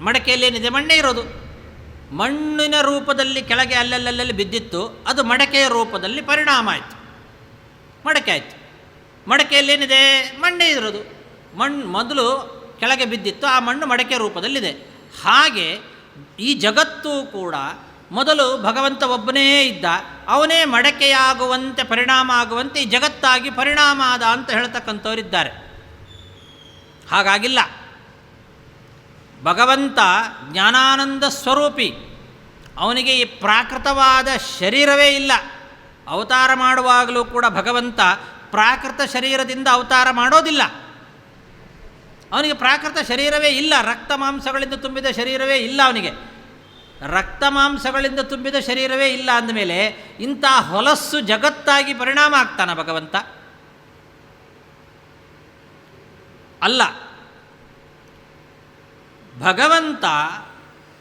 ಮಡಕೆಯಲ್ಲೇನಿದೆ? ಮಣ್ಣೇ ಇರೋದು. ಮಣ್ಣಿನ ರೂಪದಲ್ಲಿ ಕೆಳಗೆ ಅಲ್ಲಲ್ಲಿ ಬಿದ್ದಿತ್ತು, ಅದು ಮಡಕೆಯ ರೂಪದಲ್ಲಿ ಪರಿಣಾಮ ಆಯಿತು, ಮಡಕೆ ಆಯಿತು. ಮಡಕೆಯಲ್ಲೇನಿದೆ? ಮಣ್ಣೇ ಇರೋದು. ಮಣ್ಣು ಮೊದಲು ಕೆಳಗೆ ಬಿದ್ದಿತ್ತು, ಆ ಮಣ್ಣು ಮಡಕೆ ರೂಪದಲ್ಲಿದೆ. ಹಾಗೆ ಈ ಜಗತ್ತು ಕೂಡ ಮೊದಲು ಭಗವಂತ ಒಬ್ಬನೇ ಇದ್ದ, ಅವನೇ ಮಡಕೆಯಾಗುವಂತೆ ಪರಿಣಾಮ ಆಗುವಂತೆ ಈ ಜಗತ್ತಾಗಿ ಪರಿಣಾಮ ಆದ ಅಂತ ಹೇಳ್ತಕ್ಕಂಥವರಿದ್ದಾರೆ. ಹಾಗಾಗಿಲ್ಲ. ಭಗವಂತ ಜ್ಞಾನಾನಂದ ಸ್ವರೂಪಿ. ಅವನಿಗೆ ಈ ಪ್ರಾಕೃತವಾದ ಶರೀರವೇ ಇಲ್ಲ. ಅವತಾರ ಮಾಡುವಾಗಲೂ ಕೂಡ ಭಗವಂತ ಪ್ರಾಕೃತ ಶರೀರದಿಂದ ಅವತಾರ ಮಾಡೋದಿಲ್ಲ. ಅವನಿಗೆ ಪ್ರಾಕೃತ ಶರೀರವೇ ಇಲ್ಲ. ರಕ್ತ ಮಾಂಸಗಳಿಂದ ತುಂಬಿದ ಶರೀರವೇ ಇಲ್ಲ ಅವನಿಗೆ. ರಕ್ತ ಮಾಂಸಗಳಿಂದ ತುಂಬಿದ ಶರೀರವೇ ಇಲ್ಲ ಅಂದಮೇಲೆ ಇಂಥ ಹೊಲಸ್ಸು ಜಗತ್ತಾಗಿ ಪರಿಣಾಮ ಆಗ್ತಾನ ಭಗವಂತ? ಅಲ್ಲ. ಭಗವಂತ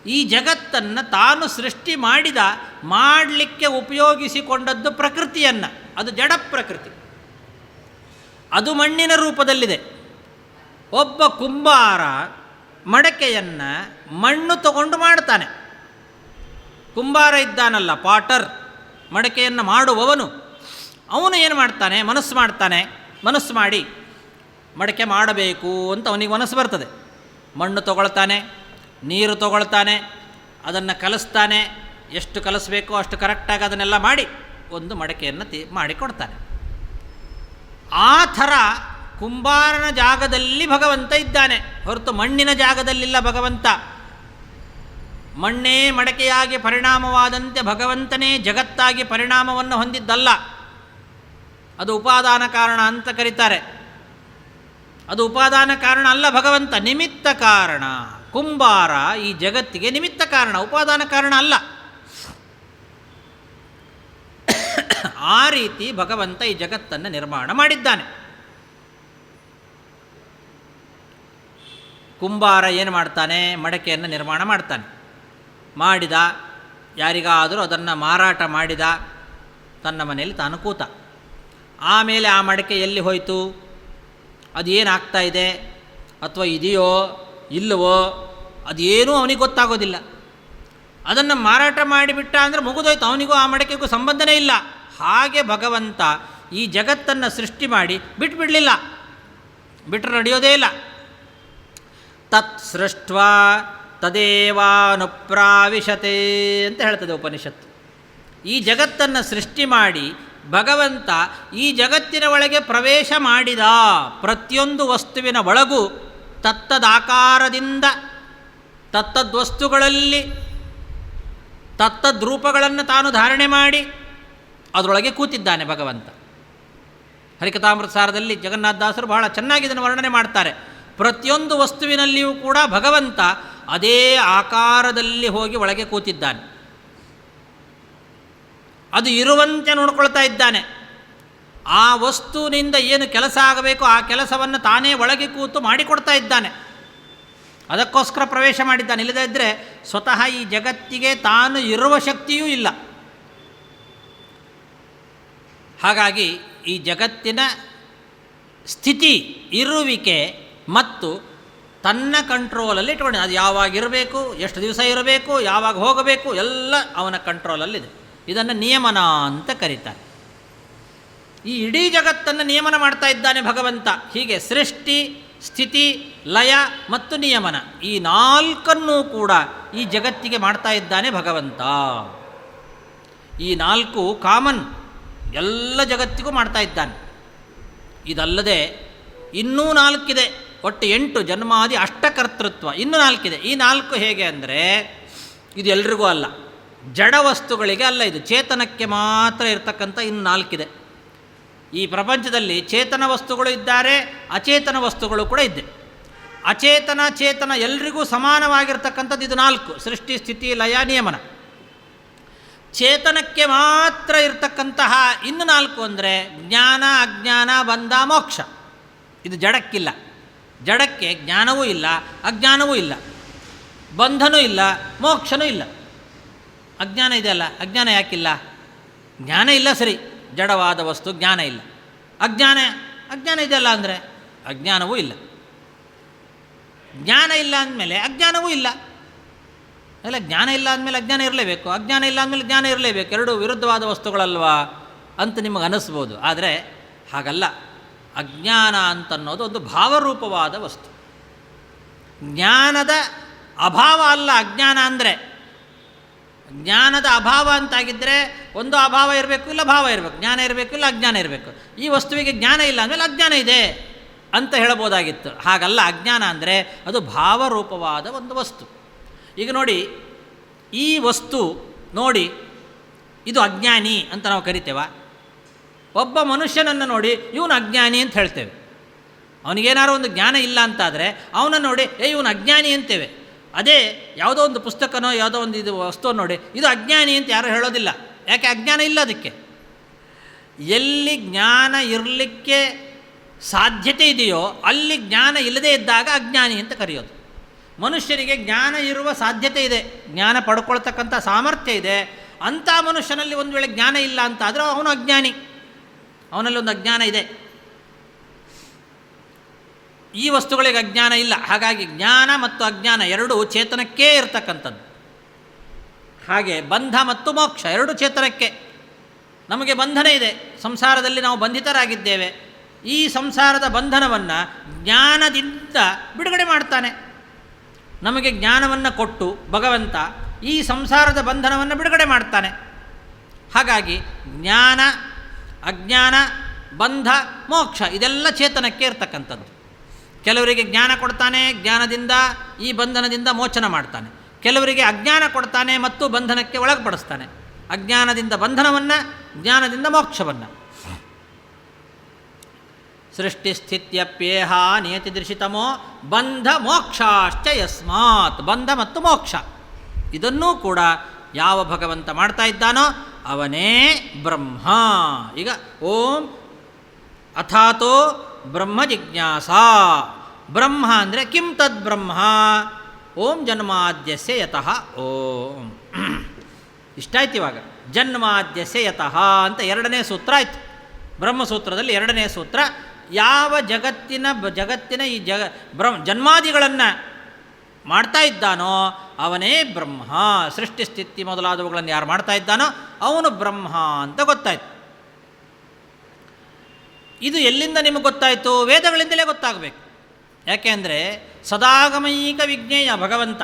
ಈ ಜಗತ್ತನ್ನು ತಾನು ಸೃಷ್ಟಿ ಮಾಡಲಿಕ್ಕೆ ಉಪಯೋಗಿಸಿಕೊಂಡದ್ದು ಪ್ರಕೃತಿಯನ್ನು. ಅದು ಜಡ ಪ್ರಕೃತಿ, ಅದು ಮಣ್ಣಿನ ರೂಪದಲ್ಲಿದೆ. ಒಬ್ಬ ಕುಂಬಾರ ಮಡಕೆಯನ್ನು ಮಣ್ಣು ತಗೊಂಡು ಮಾಡ್ತಾನೆ. ಕುಂಬಾರ ಇದ್ದಾನಲ್ಲ, ಪಾಟರ್, ಮಡಕೆಯನ್ನು ಮಾಡುವವನು, ಅವನು ಏನು ಮಾಡ್ತಾನೆ? ಮನಸ್ಸು ಮಾಡಿ ಮಡಕೆ ಮಾಡಬೇಕು ಅಂತ ಅವನಿಗೆ ಮನಸ್ಸು ಬರ್ತದೆ. ಮಣ್ಣು ತಗೊಳ್ತಾನೆ, ನೀರು ತಗೊಳ್ತಾನೆ, ಅದನ್ನು ಕಲಿಸ್ತಾನೆ. ಎಷ್ಟು ಕಲಿಸ್ಬೇಕೋ ಅಷ್ಟು ಕರೆಕ್ಟಾಗಿ ಅದನ್ನೆಲ್ಲ ಮಾಡಿ ಒಂದು ಮಡಕೆಯನ್ನು ಮಾಡಿಕೊಡ್ತಾನೆ. ಆ ಥರ ಕುಂಬಾರನ ಜಾಗದಲ್ಲಿ ಭಗವಂತ ಇದ್ದಾನೆ ಹೊರತು ಮಣ್ಣಿನ ಜಾಗದಲ್ಲಿಲ್ಲ ಭಗವಂತ. ಮಣ್ಣೇ ಮಡಕೆಯಾಗಿ ಪರಿಣಾಮವಾದಂತೆ ಭಗವಂತನೇ ಜಗತ್ತಾಗಿ ಪರಿಣಾಮವನ್ನು ಹೊಂದಿದ್ದಲ್ಲ. ಅದು ಉಪಾದಾನ ಕಾರಣ ಅಂತ ಕರೀತಾರೆ. ಅದು ಉಪಾದಾನ ಕಾರಣ ಅಲ್ಲ, ಭಗವಂತ ನಿಮಿತ್ತ ಕಾರಣ. ಕುಂಬಾರ ಈ ಜಗತ್ತಿಗೆ ನಿಮಿತ್ತ ಕಾರಣ, ಉಪಾದಾನ ಕಾರಣ ಅಲ್ಲ. ಆ ರೀತಿ ಭಗವಂತ ಈ ಜಗತ್ತನ್ನು ನಿರ್ಮಾಣ ಮಾಡಿದ್ದಾನೆ. ಕುಂಬಾರ ಏನು ಮಾಡ್ತಾನೆ? ಮಡಕೆಯನ್ನು ನಿರ್ಮಾಣ ಮಾಡ್ತಾನೆ. ಮಾಡಿದ, ಯಾರಿಗಾದರೂ ಅದನ್ನು ಮಾರಾಟ ಮಾಡಿದ, ತನ್ನ ಮನೆಯಲ್ಲಿ ತಾನು ಕೂತ. ಆಮೇಲೆ ಆ ಮಡಕೆ ಎಲ್ಲಿ ಹೋಯಿತು, ಅದು ಏನಾಗ್ತಾ ಇದೆ ಅಥವಾ ಇದೆಯೋ ಇಲ್ಲವೋ ಅದೇನೂ ಅವನಿಗೆ ಗೊತ್ತಾಗೋದಿಲ್ಲ. ಅದನ್ನು ಮಾರಾಟ ಮಾಡಿಬಿಟ್ಟ ಅಂದರೆ ಮುಗಿದೋಯ್ತು, ಅವನಿಗೂ ಆ ಮಡಕೆಗೂ ಸಂಬಂಧನೇ ಇಲ್ಲ. ಹಾಗೆ ಭಗವಂತ ಈ ಜಗತ್ತನ್ನು ಸೃಷ್ಟಿ ಮಾಡಿ ಬಿಟ್ಟುಬಿಡಲಿಲ್ಲ, ಬಿಟ್ಟರೆ ನಡೆಯೋದೇ ಇಲ್ಲ. ತತ್ ಸೃಷ್ಟ್ವಾ ತದೇವಾನುಪ್ರಾವಿಶತೆ ಅಂತ ಹೇಳ್ತದೆ ಉಪನಿಷತ್ತು. ಈ ಜಗತ್ತನ್ನು ಸೃಷ್ಟಿ ಮಾಡಿ ಭಗವಂತ ಈ ಜಗತ್ತಿನ ಒಳಗೆ ಪ್ರವೇಶ ಮಾಡಿದ. ಪ್ರತಿಯೊಂದು ವಸ್ತುವಿನ ಒಳಗೂ ತತ್ತದಾಕಾರದಿಂದ ತತ್ತದ್ವಸ್ತುಗಳಲ್ಲಿ ತತ್ತದ್ರೂಪಗಳನ್ನು ತಾನು ಧಾರಣೆ ಮಾಡಿ ಅದರೊಳಗೆ ಕೂತಿದ್ದಾನೆ ಭಗವಂತ. ಹರಿಕಥಾಮೃತ ಸಾರದಲ್ಲಿ ಜಗನ್ನಾಥದಾಸರು ಬಹಳ ಚೆನ್ನಾಗಿ ಇದನ್ನು ವರ್ಣನೆ ಮಾಡ್ತಾರೆ. ಪ್ರತಿಯೊಂದು ವಸ್ತುವಿನಲ್ಲಿಯೂ ಕೂಡ ಭಗವಂತ ಅದೇ ಆಕಾರದಲ್ಲಿ ಹೋಗಿ ಒಳಗೆ ಕೂತಿದ್ದಾನೆ. ಅದು ಇರುವಂತೆ ನೋಡ್ಕೊಳ್ತಾ ಇದ್ದಾನೆ. ಆ ವಸ್ತುವಿನಿಂದ ಏನು ಕೆಲಸ ಆಗಬೇಕು ಆ ಕೆಲಸವನ್ನು ತಾನೇ ಒಳಗೆ ಕೂತು ಮಾಡಿಕೊಡ್ತಾ ಇದ್ದಾನೆ. ಅದಕ್ಕೋಸ್ಕರ ಪ್ರವೇಶ ಮಾಡಿದ್ದಾನೆ. ಇಲ್ಲದೇ ಇದ್ದರೆ ಸ್ವತಃ ಈ ಜಗತ್ತಿಗೆ ತಾನು ಇರುವ ಶಕ್ತಿಯೂ ಇಲ್ಲ. ಹಾಗಾಗಿ ಈ ಜಗತ್ತಿನ ಸ್ಥಿತಿ, ಇರುವಿಕೆ ಮತ್ತು ತನ್ನ ಕಂಟ್ರೋಲಲ್ಲಿ ಇಟ್ಕೊಂಡು, ಅದು ಯಾವಾಗ ಇರಬೇಕು, ಎಷ್ಟು ದಿವಸ ಇರಬೇಕು, ಯಾವಾಗ ಹೋಗಬೇಕು, ಎಲ್ಲ ಅವನ ಕಂಟ್ರೋಲಲ್ಲಿದೆ. ಇದನ್ನು ನಿಯಮನ ಅಂತ ಕರೀತಾರೆ. ಈ ಇಡೀ ಜಗತ್ತನ್ನು ನಿಯಮನ ಮಾಡ್ತಾ ಇದ್ದಾನೆ ಭಗವಂತ. ಹೀಗೆ ಸೃಷ್ಟಿ, ಸ್ಥಿತಿ, ಲಯ ಮತ್ತು ನಿಯಮನ, ಈ ನಾಲ್ಕನ್ನೂ ಕೂಡ ಈ ಜಗತ್ತಿಗೆ ಮಾಡ್ತಾ ಇದ್ದಾನೆ ಭಗವಂತ. ಈ ನಾಲ್ಕು ಕಾಮನ್, ಎಲ್ಲ ಜಗತ್ತಿಗೂ ಮಾಡ್ತಾ ಇದ್ದಾನೆ. ಇದಲ್ಲದೆ ಇನ್ನೂ ನಾಲ್ಕಿದೆ, ಒಟ್ಟು 8 ಜನ್ಮಾದಿ ಅಷ್ಟಕರ್ತೃತ್ವ, ಇನ್ನೂ 4 ಇದೆ. ಈ 4 ಹೇಗೆ ಅಂದರೆ ಇದು ಎಲ್ರಿಗೂ ಅಲ್ಲ, ಜಡ ವಸ್ತುಗಳಿಗೆ ಅಲ್ಲ, ಇದು ಚೇತನಕ್ಕೆ ಮಾತ್ರ ಇರತಕ್ಕಂಥ ಇನ್ನು 4 ಇದೆ. ಈ ಪ್ರಪಂಚದಲ್ಲಿ ಚೇತನ ವಸ್ತುಗಳು ಇದ್ದಾರೆ, ಅಚೇತನ ವಸ್ತುಗಳು ಕೂಡ ಇದೆ. ಅಚೇತನ ಚೇತನ ಎಲ್ರಿಗೂ ಸಮಾನವಾಗಿರ್ತಕ್ಕಂಥದ್ದು ಇದು 4: ಸೃಷ್ಟಿ, ಸ್ಥಿತಿ, ಲಯ, ನಿಯಮನ. ಚೇತನಕ್ಕೆ ಮಾತ್ರ ಇರತಕ್ಕಂತಹ ಇನ್ನು 4 ಅಂದರೆ ಜ್ಞಾನ, ಅಜ್ಞಾನ, ಬಂಧ, ಮೋಕ್ಷ. ಇದು ಜಡಕ್ಕಿಲ್ಲ. ಜಡಕ್ಕೆ ಜ್ಞಾನವೂ ಇಲ್ಲ, ಅಜ್ಞಾನವೂ ಇಲ್ಲ, ಬಂಧನೂ ಇಲ್ಲ, ಮೋಕ್ಷನೂ ಇಲ್ಲ. ಅಜ್ಞಾನ ಇದೆಯಲ್ಲ, ಅಜ್ಞಾನ ಯಾಕಿಲ್ಲ? ಜ್ಞಾನ ಇಲ್ಲ ಸರಿ, ಜಡವಾದ ವಸ್ತು ಜ್ಞಾನ ಇಲ್ಲ. ಅಜ್ಞಾನ ಇದೆಯಲ್ಲ ಅಂದರೆ ಅಜ್ಞಾನವೂ ಇಲ್ಲ. ಜ್ಞಾನ ಇಲ್ಲ ಅಂದಮೇಲೆ ಅಜ್ಞಾನವೂ ಇಲ್ಲ. ಅಲ್ಲ, ಜ್ಞಾನ ಇಲ್ಲ ಅಂದಮೇಲೆ ಅಜ್ಞಾನ ಇರಲೇಬೇಕು, ಅಜ್ಞಾನ ಇಲ್ಲ ಅಂದಮೇಲೆ ಜ್ಞಾನ ಇರಲೇಬೇಕು. ಎರಡು ವಿರುದ್ಧವಾದ ವಸ್ತುಗಳಲ್ವಾ ಅಂತ ನಿಮಗೆ ಅನ್ನಿಸ್ಬೋದು. ಆದರೆ ಹಾಗಲ್ಲ. ಅಜ್ಞಾನ ಅಂತನ್ನೋದು ಒಂದು ಭಾವರೂಪವಾದ ವಸ್ತು. ಜ್ಞಾನದ ಅಭಾವ ಅಲ್ಲ ಅಜ್ಞಾನ ಅಂದರೆ. ಜ್ಞಾನದ ಅಭಾವ ಅಂತಾಗಿದ್ದರೆ ಒಂದು ಅಭಾವ ಇರಬೇಕು, ಇಲ್ಲ ಭಾವ ಇರಬೇಕು, ಜ್ಞಾನ ಇರಬೇಕು, ಇಲ್ಲ ಅಜ್ಞಾನ ಇರಬೇಕು. ಈ ವಸ್ತುವಿಗೆ ಜ್ಞಾನ ಇಲ್ಲ ಅಂದಮೇಲೆ ಅಜ್ಞಾನ ಇದೆ ಅಂತ ಹೇಳ್ಬೋದಾಗಿತ್ತು. ಹಾಗಲ್ಲ, ಅಜ್ಞಾನ ಅಂದರೆ ಅದು ಭಾವರೂಪವಾದ ಒಂದು ವಸ್ತು. ಈಗ ನೋಡಿ, ಈ ವಸ್ತು ನೋಡಿ, ಇದು ಅಜ್ಞಾನಿ ಅಂತ ನಾವು ಕರಿತೇವ? ಒಬ್ಬ ಮನುಷ್ಯನನ್ನು ನೋಡಿ ಇವನು ಅಜ್ಞಾನಿ ಅಂತ ಹೇಳ್ತೇವೆ. ಅವನಿಗೇನಾದ್ರು ಒಂದು ಜ್ಞಾನ ಇಲ್ಲ ಅಂತಾದರೆ ಅವನನ್ನು ನೋಡಿ ಇವನು ಅಜ್ಞಾನಿ ಅಂತೇವೆ. ಅದೇ ಯಾವುದೋ ಒಂದು ಪುಸ್ತಕನೋ ಯಾವುದೋ ಒಂದು ಇದು ವಸ್ತುವನ್ನು ನೋಡಿ ಇದು ಅಜ್ಞಾನಿ ಅಂತ ಯಾರೂ ಹೇಳೋದಿಲ್ಲ. ಯಾಕೆ? ಅಜ್ಞಾನ ಇಲ್ಲ ಅದಕ್ಕೆ. ಎಲ್ಲಿ ಜ್ಞಾನ ಇರಲಿಕ್ಕೆ ಸಾಧ್ಯತೆ ಇದೆಯೋ ಅಲ್ಲಿ ಜ್ಞಾನ ಇಲ್ಲದೇ ಇದ್ದಾಗ ಅಜ್ಞಾನಿ ಅಂತ ಕರೆಯೋದು. ಮನುಷ್ಯನಿಗೆ ಜ್ಞಾನ ಇರುವ ಸಾಧ್ಯತೆ ಇದೆ, ಜ್ಞಾನ ಪಡ್ಕೊಳ್ತಕ್ಕಂಥ ಸಾಮರ್ಥ್ಯ ಇದೆ. ಅಂಥ ಮನುಷ್ಯನಲ್ಲಿ ಒಂದು ವೇಳೆ ಜ್ಞಾನ ಇಲ್ಲ ಅಂತಾದರೆ ಅವನು ಅಜ್ಞಾನಿ, ಅವನಲ್ಲಿ ಒಂದು ಅಜ್ಞಾನ ಇದೆ. ಈ ವಸ್ತುಗಳಿಗೆ ಅಜ್ಞಾನ ಇಲ್ಲ. ಹಾಗಾಗಿ ಜ್ಞಾನ ಮತ್ತು ಅಜ್ಞಾನ ಎರಡೂ ಚೇತನಕ್ಕೇ ಇರತಕ್ಕಂಥದ್ದು. ಹಾಗೆ ಬಂಧ ಮತ್ತು ಮೋಕ್ಷ ಎರಡು ಚೇತನಕ್ಕೆ. ನಮಗೆ ಬಂಧನ ಇದೆ, ಸಂಸಾರದಲ್ಲಿ ನಾವು ಬಂಧಿತರಾಗಿದ್ದೇವೆ. ಈ ಸಂಸಾರದ ಬಂಧನವನ್ನು ಜ್ಞಾನದಿಂದ ಬಿಡುಗಡೆ ಮಾಡ್ತಾನೆ. ನಮಗೆ ಜ್ಞಾನವನ್ನು ಕೊಟ್ಟು ಭಗವಂತ ಈ ಸಂಸಾರದ ಬಂಧನವನ್ನು ಬಿಡುಗಡೆ ಮಾಡ್ತಾನೆ. ಹಾಗಾಗಿ ಜ್ಞಾನ, ಅಜ್ಞಾನ, ಬಂಧ, ಮೋಕ್ಷ ಇದೆಲ್ಲ ಚೇತನಕ್ಕೆ ಇರ್ತಕ್ಕಂಥದ್ದು. ಕೆಲವರಿಗೆ ಜ್ಞಾನ ಕೊಡ್ತಾನೆ, ಜ್ಞಾನದಿಂದ ಈ ಬಂಧನದಿಂದ ಮೋಚನ ಮಾಡ್ತಾನೆ. ಕೆಲವರಿಗೆ ಅಜ್ಞಾನ ಕೊಡ್ತಾನೆ ಮತ್ತು ಬಂಧನಕ್ಕೆ ಒಳಪಡಿಸ್ತಾನೆ. ಅಜ್ಞಾನದಿಂದ ಬಂಧನವನ್ನು, ಜ್ಞಾನದಿಂದ ಮೋಕ್ಷವನ್ನು. ಸೃಷ್ಟಿಸ್ಥಿತ್ಯಪ್ಯೇಹ ನಿಯತಿದೃಶಿತಮೋ ಬಂಧ ಮೋಕ್ಷಾಶ್ಚ ಯಸ್ಮಾತ್. ಬಂಧ ಮತ್ತು ಮೋಕ್ಷ ಇದನ್ನೂ ಕೂಡ ಯಾವ ಭಗವಂತ ಮಾಡ್ತಾ ಇದ್ದಾನೋ ಅವನೇ ಬ್ರಹ್ಮ. ಈಗ ಓಂ ಅಥಾತೋ ಬ್ರಹ್ಮ ಜಿಜ್ಞಾಸಾ. ಬ್ರಹ್ಮ ಅಂದರೆ ಕಿಂ ತದ್ ಬ್ರಹ್ಮ? ಓಂ ಜನ್ಮಾದ್ಯಸ್ಯ ಯತಃ ಓಂ. ಇಷ್ಟಾಯ್ತು. ಇವಾಗ ಜನ್ಮಾದ್ಯಸ್ಯ ಯತಃ ಅಂತ ಎರಡನೇ ಸೂತ್ರ ಆಯಿತು. ಬ್ರಹ್ಮಸೂತ್ರದಲ್ಲಿ ಎರಡನೇ ಸೂತ್ರ. ಯಾವ ಜಗತ್ತಿನ ಈ ಜನ್ಮಾದಿಗಳನ್ನು ಮಾಡ್ತಾ ಇದ್ದಾನೋ ಅವನೇ ಬ್ರಹ್ಮ. ಸೃಷ್ಟಿ ಸ್ಥಿತಿ ಮೊದಲಾದವುಗಳನ್ನು ಯಾರು ಮಾಡ್ತಾ ಇದ್ದಾನೋ ಅವನು ಬ್ರಹ್ಮ ಅಂತ ಗೊತ್ತಾಯಿತು. ಇದು ಎಲ್ಲಿಂದ ನಿಮಗೆ ಗೊತ್ತಾಯಿತು? ವೇದಗಳಿಂದಲೇ ಗೊತ್ತಾಗಬೇಕು. ಯಾಕೆಂದರೆ ಸದಾಗಮೈಕ ವಿಜ್ಞೇಯ ಭಗವಂತ,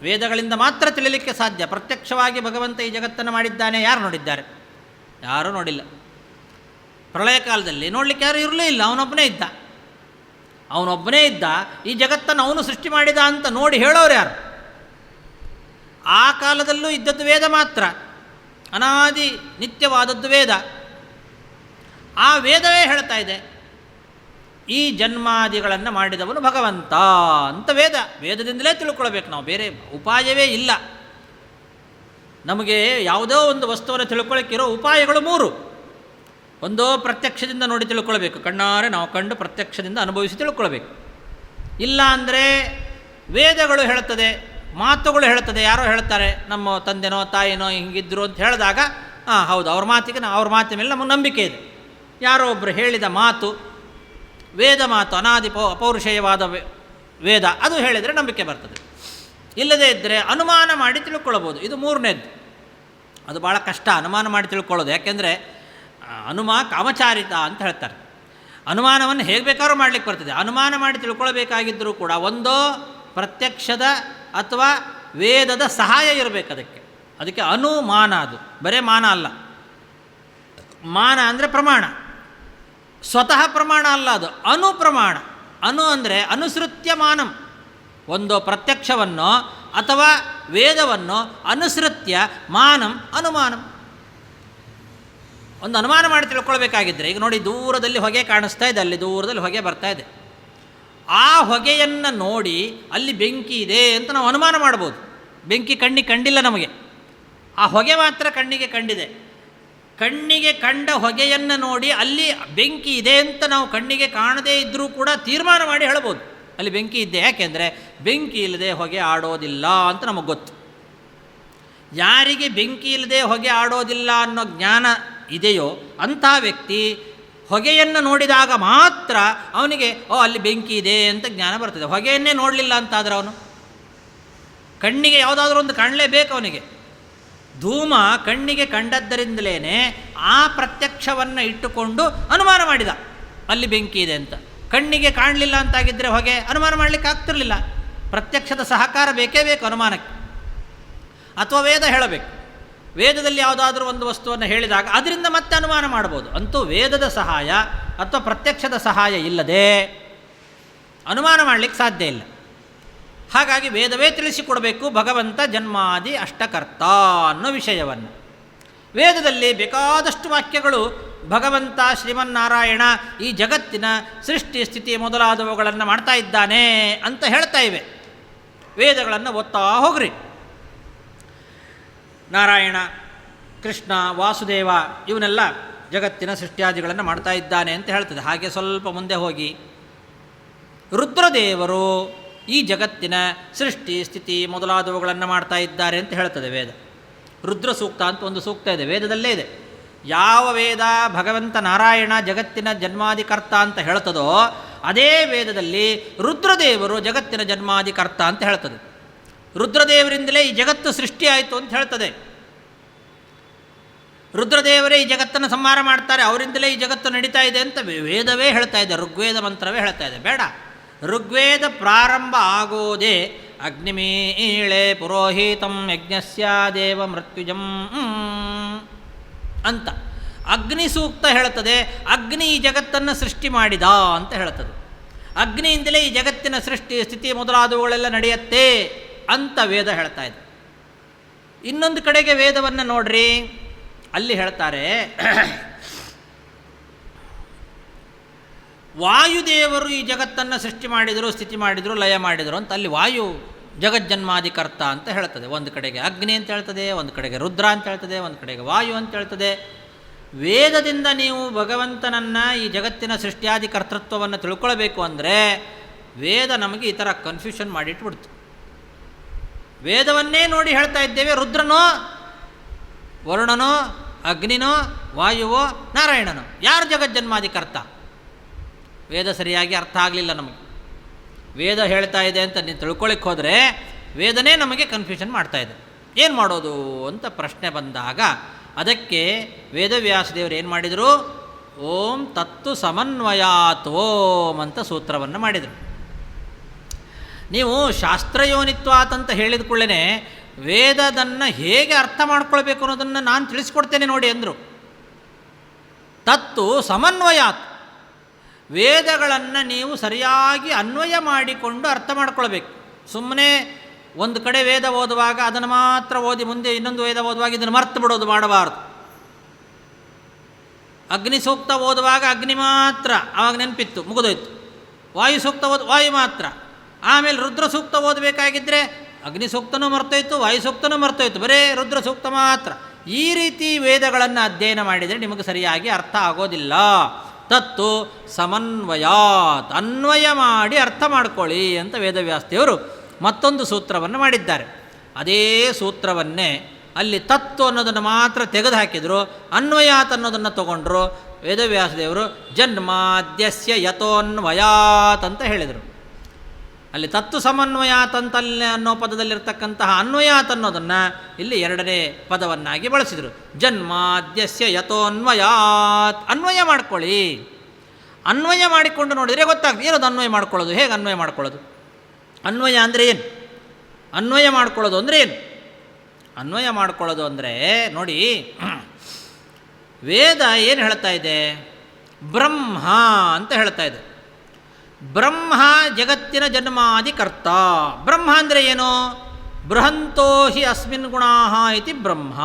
ವೇದಗಳಿಂದ ಮಾತ್ರ ತಿಳಿಯಲಿಕ್ಕೆ ಸಾಧ್ಯ. ಪ್ರತ್ಯಕ್ಷವಾಗಿ ಭಗವಂತ ಈ ಜಗತ್ತನ್ನು ಮಾಡಿದ್ದಾನೆ ಯಾರು ನೋಡಿದ್ದಾರೆ? ಯಾರೂ ನೋಡಿಲ್ಲ. ಪ್ರಳಯ ಕಾಲದಲ್ಲಿ ನೋಡಲಿಕ್ಕೆ ಯಾರು ಇರಲೇ ಇಲ್ಲ, ಅವನೊಬ್ಬನೇ ಇದ್ದ. ಈ ಜಗತ್ತನ್ನು ಅವನು ಸೃಷ್ಟಿ ಮಾಡಿದ ಅಂತ ನೋಡಿ ಹೇಳೋರು ಯಾರು? ಆ ಕಾಲದಲ್ಲೂ ಇದ್ದದ್ದು ವೇದ ಮಾತ್ರ, ಅನಾದಿ ನಿತ್ಯವಾದದ್ದು ವೇದ. ಆ ವೇದವೇ ಹೇಳ್ತಾ ಇದೆ ಈ ಜನ್ಮಾದಿಗಳನ್ನು ಮಾಡಿದವನು ಭಗವಂತ ಅಂತ. ವೇದದಿಂದಲೇ ತಿಳ್ಕೊಳ್ಬೇಕು ನಾವು, ಬೇರೆ ಉಪಾಯವೇ ಇಲ್ಲ. ನಮಗೆ ಯಾವುದೋ ಒಂದು ವಸ್ತುವನ್ನು ತಿಳ್ಕೊಳ್ಳೋಕ್ಕಿರೋ ಉಪಾಯಗಳು ಮೂರು. ಒಂದೋ ಪ್ರತ್ಯಕ್ಷದಿಂದ ನೋಡಿ ತಿಳ್ಕೊಳ್ಬೇಕು, ಕಣ್ಣಾರೆ ನಾವು ಕಂಡು ಪ್ರತ್ಯಕ್ಷದಿಂದ ಅನುಭವಿಸಿ ತಿಳ್ಕೊಳ್ಬೇಕು. ಇಲ್ಲ ಅಂದರೆ ವೇದಗಳು ಹೇಳುತ್ತದೆ, ಮಾತುಗಳು ಹೇಳುತ್ತದೆ. ಯಾರೋ ಹೇಳ್ತಾರೆ, ನಮ್ಮ ತಂದೆನೋ ತಾಯಿನೋ ಹಿಂಗಿದ್ರು ಅಂತ ಹೇಳಿದಾಗ ಹೌದು, ಅವ್ರ ಮಾತಿನ ಮೇಲೆ ನಮಗೆ ನಂಬಿಕೆ ಇದೆ. ಯಾರೋ ಒಬ್ಬರು ಹೇಳಿದ ಮಾತು, ವೇದ ಮಾತು, ಅನಾದಿ ಅಪೌರುಷೇಯವಾದ ವೇದ, ಅದು ಹೇಳಿದರೆ ನಂಬಿಕೆ ಬರ್ತದೆ. ಇಲ್ಲದೇ ಇದ್ದರೆ ಅನುಮಾನ ಮಾಡಿ ತಿಳ್ಕೊಳ್ಬೋದು. ಇದು ಮೂರನೇದ್ದು. ಅದು ಭಾಳ ಕಷ್ಟ ಅನುಮಾನ ಮಾಡಿ ತಿಳ್ಕೊಳ್ಳೋದು. ಯಾಕೆಂದರೆ ಕಾಮಚಾರಿತ ಅಂತ ಹೇಳ್ತಾರೆ. ಅನುಮಾನವನ್ನು ಹೇಗೆ ಬೇಕಾದ್ರೂ ಮಾಡಲಿಕ್ಕೆ ಬರ್ತದೆ. ಅನುಮಾನ ಮಾಡಿ ತಿಳ್ಕೊಳ್ಬೇಕಾಗಿದ್ದರೂ ಕೂಡ ಒಂದೋ ಪ್ರತ್ಯಕ್ಷದ ಅಥವಾ ವೇದದ ಸಹಾಯ ಇರಬೇಕು ಅದಕ್ಕೆ ಅನುಮಾನ. ಅದು ಬರೇ ಮಾನ ಅಲ್ಲ. ಮಾನ ಅಂದರೆ ಪ್ರಮಾಣ, ಸ್ವತಃ ಪ್ರಮಾಣ ಅಲ್ಲ, ಅದು ಅನುಪ್ರಮಾಣ. ಅಂದರೆ ಅನುಸೃತ್ಯ ಮಾನಂ. ಒಂದು ಪ್ರತ್ಯಕ್ಷವನ್ನು ಅಥವಾ ವೇದವನ್ನು ಅನುಸೃತ್ಯ ಮಾನಂ ಅನುಮಾನಂ. ಒಂದು ಅನುಮಾನ ಮಾಡಿ ತಿಳ್ಕೊಳ್ಬೇಕಾಗಿದ್ದರೆ, ಈಗ ನೋಡಿ ದೂರದಲ್ಲಿ ಹೊಗೆ ಕಾಣಿಸ್ತಾ ಇದೆ, ಅಲ್ಲಿ ದೂರದಲ್ಲಿ ಹೊಗೆ ಬರ್ತಾ ಇದೆ. ಆ ಹೊಗೆಯನ್ನು ನೋಡಿ ಅಲ್ಲಿ ಬೆಂಕಿ ಇದೆ ಅಂತ ನಾವು ಅನುಮಾನ ಮಾಡ್ಬೋದು. ಬೆಂಕಿ ಕಣ್ಣಿಗೆ ಕಂಡಿಲ್ಲ ನಮಗೆ, ಆ ಹೊಗೆ ಮಾತ್ರ ಕಣ್ಣಿಗೆ ಕಂಡಿದೆ. ಕಣ್ಣಿಗೆ ಕಂಡ ಹೊಗೆಯನ್ನು ನೋಡಿ ಅಲ್ಲಿ ಬೆಂಕಿ ಇದೆ ಅಂತ ನಾವು ಕಣ್ಣಿಗೆ ಕಾಣದೇ ಇದ್ದರೂ ಕೂಡ ತೀರ್ಮಾನ ಮಾಡಿ ಹೇಳ್ಬೋದು ಅಲ್ಲಿ ಬೆಂಕಿ ಇದ್ದೆ. ಯಾಕೆಂದರೆ ಬೆಂಕಿ ಇಲ್ಲದೆ ಹೊಗೆ ಆಡೋದಿಲ್ಲ ಅಂತ ನಮಗೆ ಗೊತ್ತು. ಯಾರಿಗೆ ಬೆಂಕಿ ಇಲ್ಲದೆ ಹೊಗೆ ಆಡೋದಿಲ್ಲ ಅನ್ನೋ ಜ್ಞಾನ ಇದೆಯೋ ಅಂಥ ವ್ಯಕ್ತಿ ಹೊಗೆಯನ್ನು ನೋಡಿದಾಗ ಮಾತ್ರ ಅವನಿಗೆ ಅಲ್ಲಿ ಬೆಂಕಿ ಇದೆ ಅಂತ ಜ್ಞಾನ ಬರ್ತದೆ. ಹೊಗೆಯನ್ನೇ ನೋಡಲಿಲ್ಲ ಅಂತಾದರೆ ಅವನು ಕಣ್ಣಿಗೆ ಯಾವುದಾದ್ರೂ ಒಂದು ಕಾಣಲೇಬೇಕು ಅವನಿಗೆ. ಧೂಮ ಕಣ್ಣಿಗೆ ಕಂಡದ್ದರಿಂದಲೇ ಆ ಪ್ರತ್ಯಕ್ಷವನ್ನು ಇಟ್ಟುಕೊಂಡು ಅನುಮಾನ ಮಾಡಿದ ಅಲ್ಲಿ ಬೆಂಕಿ ಇದೆ ಅಂತ. ಕಣ್ಣಿಗೆ ಕಾಣಲಿಲ್ಲ ಅಂತಾಗಿದ್ದರೆ ಹೊಗೆ ಅನುಮಾನ ಮಾಡಲಿಕ್ಕೆ ಆಗ್ತಿರಲಿಲ್ಲ. ಪ್ರತ್ಯಕ್ಷದ ಸಹಕಾರ ಬೇಕೇ ಬೇಕು ಅನುಮಾನಕ್ಕೆ. ಅಥವಾ ವೇದ ಹೇಳಬೇಕು. ವೇದದಲ್ಲಿ ಯಾವುದಾದ್ರೂ ಒಂದು ವಸ್ತುವನ್ನು ಹೇಳಿದಾಗ ಅದರಿಂದ ಮತ್ತೆ ಅನುಮಾನ ಮಾಡ್ಬೋದು. ಅಂತೂ ವೇದದ ಸಹಾಯ ಅಥವಾ ಪ್ರತ್ಯಕ್ಷದ ಸಹಾಯ ಇಲ್ಲದೆ ಅನುಮಾನ ಮಾಡಲಿಕ್ಕೆ ಸಾಧ್ಯ ಇಲ್ಲ. ಹಾಗಾಗಿ ವೇದವೇ ತಿಳಿಸಿಕೊಡಬೇಕು ಭಗವಂತ ಜನ್ಮಾದಿ ಅಷ್ಟಕರ್ತ ಅನ್ನೋ ವಿಷಯವನ್ನು. ವೇದದಲ್ಲಿ ಬೇಕಾದಷ್ಟು ವಾಕ್ಯಗಳು ಭಗವಂತ ಶ್ರೀಮನ್ನಾರಾಯಣ ಈ ಜಗತ್ತಿನ ಸೃಷ್ಟಿ ಸ್ಥಿತಿ ಮೊದಲಾದವುಗಳನ್ನು ಮಾಡ್ತಾ ಇದ್ದಾನೆ ಅಂತ ಹೇಳ್ತಾ ಇವೆ. ವೇದಗಳನ್ನು ಓದ್ತಾ ಹೋಗ್ರಿ. ನಾರಾಯಣ, ಕೃಷ್ಣ, ವಾಸುದೇವ ಇವನ್ನೆಲ್ಲ ಜಗತ್ತಿನ ಸೃಷ್ಟಿಯಾದಿಗಳನ್ನು ಮಾಡ್ತಾ ಇದ್ದಾನೆ ಅಂತ ಹೇಳ್ತದೆ. ಹಾಗೆ ಸ್ವಲ್ಪ ಮುಂದೆ ಹೋಗಿ ರುದ್ರದೇವರು ಈ ಜಗತ್ತಿನ ಸೃಷ್ಟಿ ಸ್ಥಿತಿ ಮೊದಲಾದವುಗಳನ್ನು ಮಾಡ್ತಾ ಇದ್ದಾರೆ ಅಂತ ಹೇಳ್ತದೆ ವೇದ. ರುದ್ರ ಸೂಕ್ತ ಅಂತ ಒಂದು ಸೂಕ್ತ ಇದೆ, ವೇದದಲ್ಲೇ ಇದೆ. ಯಾವ ವೇದ ಭಗವಂತ ನಾರಾಯಣ ಜಗತ್ತಿನ ಜನ್ಮಾಧಿಕರ್ತ ಅಂತ ಹೇಳ್ತದೋ ಅದೇ ವೇದದಲ್ಲಿ ರುದ್ರದೇವರು ಜಗತ್ತಿನ ಜನ್ಮಾಧಿಕರ್ತ ಅಂತ ಹೇಳ್ತದೆ. ರುದ್ರದೇವರಿಂದಲೇ ಈ ಜಗತ್ತು ಸೃಷ್ಟಿಯಾಯಿತು ಅಂತ ಹೇಳ್ತದೆ. ರುದ್ರದೇವರೇ ಈ ಜಗತ್ತನ್ನು ಸಂಹಾರ ಮಾಡ್ತಾರೆ, ಅವರಿಂದಲೇ ಈ ಜಗತ್ತು ನಡೀತಾ ಇದೆ ಅಂತ ವೇದವೇ ಹೇಳ್ತಾ ಇದೆ, ಋಗ್ವೇದ ಮಂತ್ರವೇ ಹೇಳ್ತಾ ಇದೆ. ಬೇಡ, ಋಗ್ವೇದ ಪ್ರಾರಂಭ ಆಗೋದೇ ಅಗ್ನಿಮೀಳೆ ಪುರೋಹಿತಂ ಯಜ್ಞಸ್ಯ ದೇವ ಮೃತ್ಯುಜಂ ಅಂತ. ಅಗ್ನಿ ಸೂಕ್ತ ಹೇಳ್ತದೆ, ಅಗ್ನಿ ಈ ಜಗತ್ತನ್ನು ಸೃಷ್ಟಿ ಮಾಡಿದ ಅಂತ ಹೇಳ್ತದೆ. ಅಗ್ನಿಯಿಂದಲೇ ಈ ಜಗತ್ತಿನ ಸೃಷ್ಟಿ ಸ್ಥಿತಿ ಮೊದಲಾದವುಗಳೆಲ್ಲ ನಡೆಯುತ್ತೆ ಅಂತ ವೇದ ಹೇಳ್ತಾ ಇದೆ. ಇನ್ನೊಂದು ಕಡೆಗೆ ವೇದವನ್ನು ನೋಡ್ರಿ, ಅಲ್ಲಿ ಹೇಳ್ತಾರೆ ವಾಯುದೇವರು ಈ ಜಗತ್ತನ್ನು ಸೃಷ್ಟಿ ಮಾಡಿದರು, ಸ್ಥಿತಿ ಮಾಡಿದರು, ಲಯ ಮಾಡಿದರು ಅಂತ. ಅಲ್ಲಿ ವಾಯು ಜಗಜ್ಜನ್ಮಾಧಿಕರ್ತ ಅಂತ ಹೇಳ್ತದೆ. ಒಂದು ಕಡೆಗೆ ಅಗ್ನಿ ಅಂತ ಹೇಳ್ತದೆ, ಒಂದು ಕಡೆಗೆ ರುದ್ರ ಅಂತ ಹೇಳ್ತದೆ, ಒಂದು ಕಡೆಗೆ ವಾಯು ಅಂತ ಹೇಳ್ತದೆ. ವೇದದಿಂದ ನೀವು ಭಗವಂತನನ್ನು ಈ ಜಗತ್ತಿನ ಸೃಷ್ಟಿಯಾದಿ ಕರ್ತೃತ್ವವನ್ನು ತಿಳ್ಕೊಳ್ಬೇಕು ಅಂದರೆ ವೇದ ನಮಗೆ ಈ ಥರ ಕನ್ಫ್ಯೂಷನ್ ಮಾಡಿಟ್ಬಿಡ್ತು. ವೇದವನ್ನೇ ನೋಡಿ ಹೇಳ್ತಾ ಇದ್ದೇವೆ, ರುದ್ರನೋ ವರುಣನೋ ಅಗ್ನಿನೋ ವಾಯುವೋ ನಾರಾಯಣನೋ ಯಾರು ಜಗಜ್ಜನ್ಮಾಧಿಕರ್ತ? ವೇದ ಸರಿಯಾಗಿ ಅರ್ಥ ಆಗಲಿಲ್ಲ ನಮಗೆ. ವೇದ ಹೇಳ್ತಾ ಇದೆ ಅಂತ ನೀವು ತಿಳ್ಕೊಳ್ಳಿಕ್ಕೆ ಹೋದರೆ ವೇದನೇ ನಮಗೆ ಕನ್ಫ್ಯೂಷನ್ ಮಾಡ್ತಾ ಇದೆ. ಏನು ಮಾಡೋದು ಅಂತ ಪ್ರಶ್ನೆ ಬಂದಾಗ ಅದಕ್ಕೆ ವೇದವ್ಯಾಸದೇವರು ಏನು ಮಾಡಿದರು? ಓಂ ತತ್ತು ಸಮನ್ವಯಾತ್ ಓಂ ಅಂತ ಸೂತ್ರವನ್ನು ಮಾಡಿದರು. ನೀವು ಶಾಸ್ತ್ರಯೋನಿತ್ವಾತ್ ಅಂತ ಹೇಳಿದ ಕೂಡಲೇ ವೇದದನ್ನು ಹೇಗೆ ಅರ್ಥ ಮಾಡ್ಕೊಳ್ಬೇಕು ಅನ್ನೋದನ್ನು ನಾನು ತಿಳಿಸ್ಕೊಡ್ತೇನೆ ನೋಡಿ ಅಂದರು. ತತ್ತು ಸಮನ್ವಯಾತ್, ವೇದಗಳನ್ನು ನೀವು ಸರಿಯಾಗಿ ಅನ್ವಯ ಮಾಡಿಕೊಂಡು ಅರ್ಥ ಮಾಡ್ಕೊಳ್ಬೇಕು. ಸುಮ್ಮನೆ ಒಂದು ಕಡೆ ವೇದ ಓದುವಾಗ ಅದನ್ನು ಮಾತ್ರ ಓದಿ ಮುಂದೆ ಇನ್ನೊಂದು ವೇದ ಓದುವಾಗ ಇದನ್ನು ಮರ್ತು ಬಿಡೋದು ಮಾಡಬಾರ್ದು. ಅಗ್ನಿ ಸೂಕ್ತ ಓದುವಾಗ ಅಗ್ನಿ ಮಾತ್ರ ಆವಾಗ ನೆನಪಿತ್ತು, ಮುಗಿದೋಯ್ತು. ವಾಯು ಸೂಕ್ತ ವಾಯು ಮಾತ್ರ. ಆಮೇಲೆ ರುದ್ರ ಸೂಕ್ತ ಓದಬೇಕಾಗಿದ್ದರೆ ಅಗ್ನಿ ಸೂಕ್ತನೂ ಮರ್ತೋಯ್ತು, ವಾಯು ಸೂಕ್ತನೂ ಮರ್ತೋಯ್ತು, ಬರೇ ರುದ್ರ ಸೂಕ್ತ ಮಾತ್ರ. ಈ ರೀತಿ ವೇದಗಳನ್ನು ಅಧ್ಯಯನ ಮಾಡಿದರೆ ನಿಮಗೆ ಸರಿಯಾಗಿ ಅರ್ಥ ಆಗೋದಿಲ್ಲ. ತತ್ತು ಸಮನ್ವಯಾತ್, ಅನ್ವಯ ಮಾಡಿ ಅರ್ಥ ಮಾಡ್ಕೊಳ್ಳಿ ಅಂತ ವೇದವ್ಯಾಸದೇವರು ಮತ್ತೊಂದು ಸೂತ್ರವನ್ನು ಮಾಡಿದ್ದಾರೆ. ಅದೇ ಸೂತ್ರವನ್ನೇ ಅಲ್ಲಿ ತತ್ತು ಅನ್ನೋದನ್ನು ಮಾತ್ರ ತೆಗೆದು ಹಾಕಿದರು, ಅನ್ವಯಾತ್ ಅನ್ನೋದನ್ನು ತಗೊಂಡ್ರು. ವೇದವ್ಯಾಸದೇವರು ಜನ್ಮಾದ್ಯಸ್ಯ ಯತೋನ್ವಯಾತ್ ಅಂತ ಹೇಳಿದರು. ಅಲ್ಲಿ ತತ್ತು ಸಮನ್ವಯಾತ್ ಅಂತಲ್ಲಿ ಅನ್ನೋ ಪದದಲ್ಲಿರ್ತಕ್ಕಂತಹ ಅನ್ವಯಾತ್ ಅನ್ನೋದನ್ನು ಇಲ್ಲಿ ಎರಡನೇ ಪದವನ್ನಾಗಿ ಬಳಸಿದರು. ಜನ್ಮಾದ್ಯಸ್ಯ ಯತೋನ್ವಯಾತ್, ಅನ್ವಯ ಮಾಡ್ಕೊಳ್ಳಿ. ಅನ್ವಯ ಮಾಡಿಕೊಂಡು ನೋಡಿದರೆ ಗೊತ್ತಾಗ್ತದೆ ಏನದು ಅನ್ವಯ ಮಾಡ್ಕೊಳ್ಳೋದು, ಹೇಗೆ ಅನ್ವಯ ಮಾಡ್ಕೊಳ್ಳೋದು. ಅನ್ವಯ ಅಂದರೆ ಏನು? ಅನ್ವಯ ಮಾಡ್ಕೊಳ್ಳೋದು ಅಂದರೆ ಏನು? ಅನ್ವಯ ಮಾಡ್ಕೊಳ್ಳೋದು ಅಂದರೆ ನೋಡಿ, ವೇದ ಏನು ಹೇಳ್ತಾ ಇದೆ? ಬ್ರಹ್ಮ ಅಂತ ಹೇಳ್ತಾ ಇದೆ. ಬ್ರಹ್ಮ ಜಗತ್ತಿನ ಜನ್ಮಾಧಿಕರ್ತ. ಬ್ರಹ್ಮ ಅಂದರೆ ಏನು? ಬೃಹಂತೋ ಹಿ ಅಸ್ಮಿನ್ ಗುಣಾಃ ಇತಿ ಬ್ರಹ್ಮ.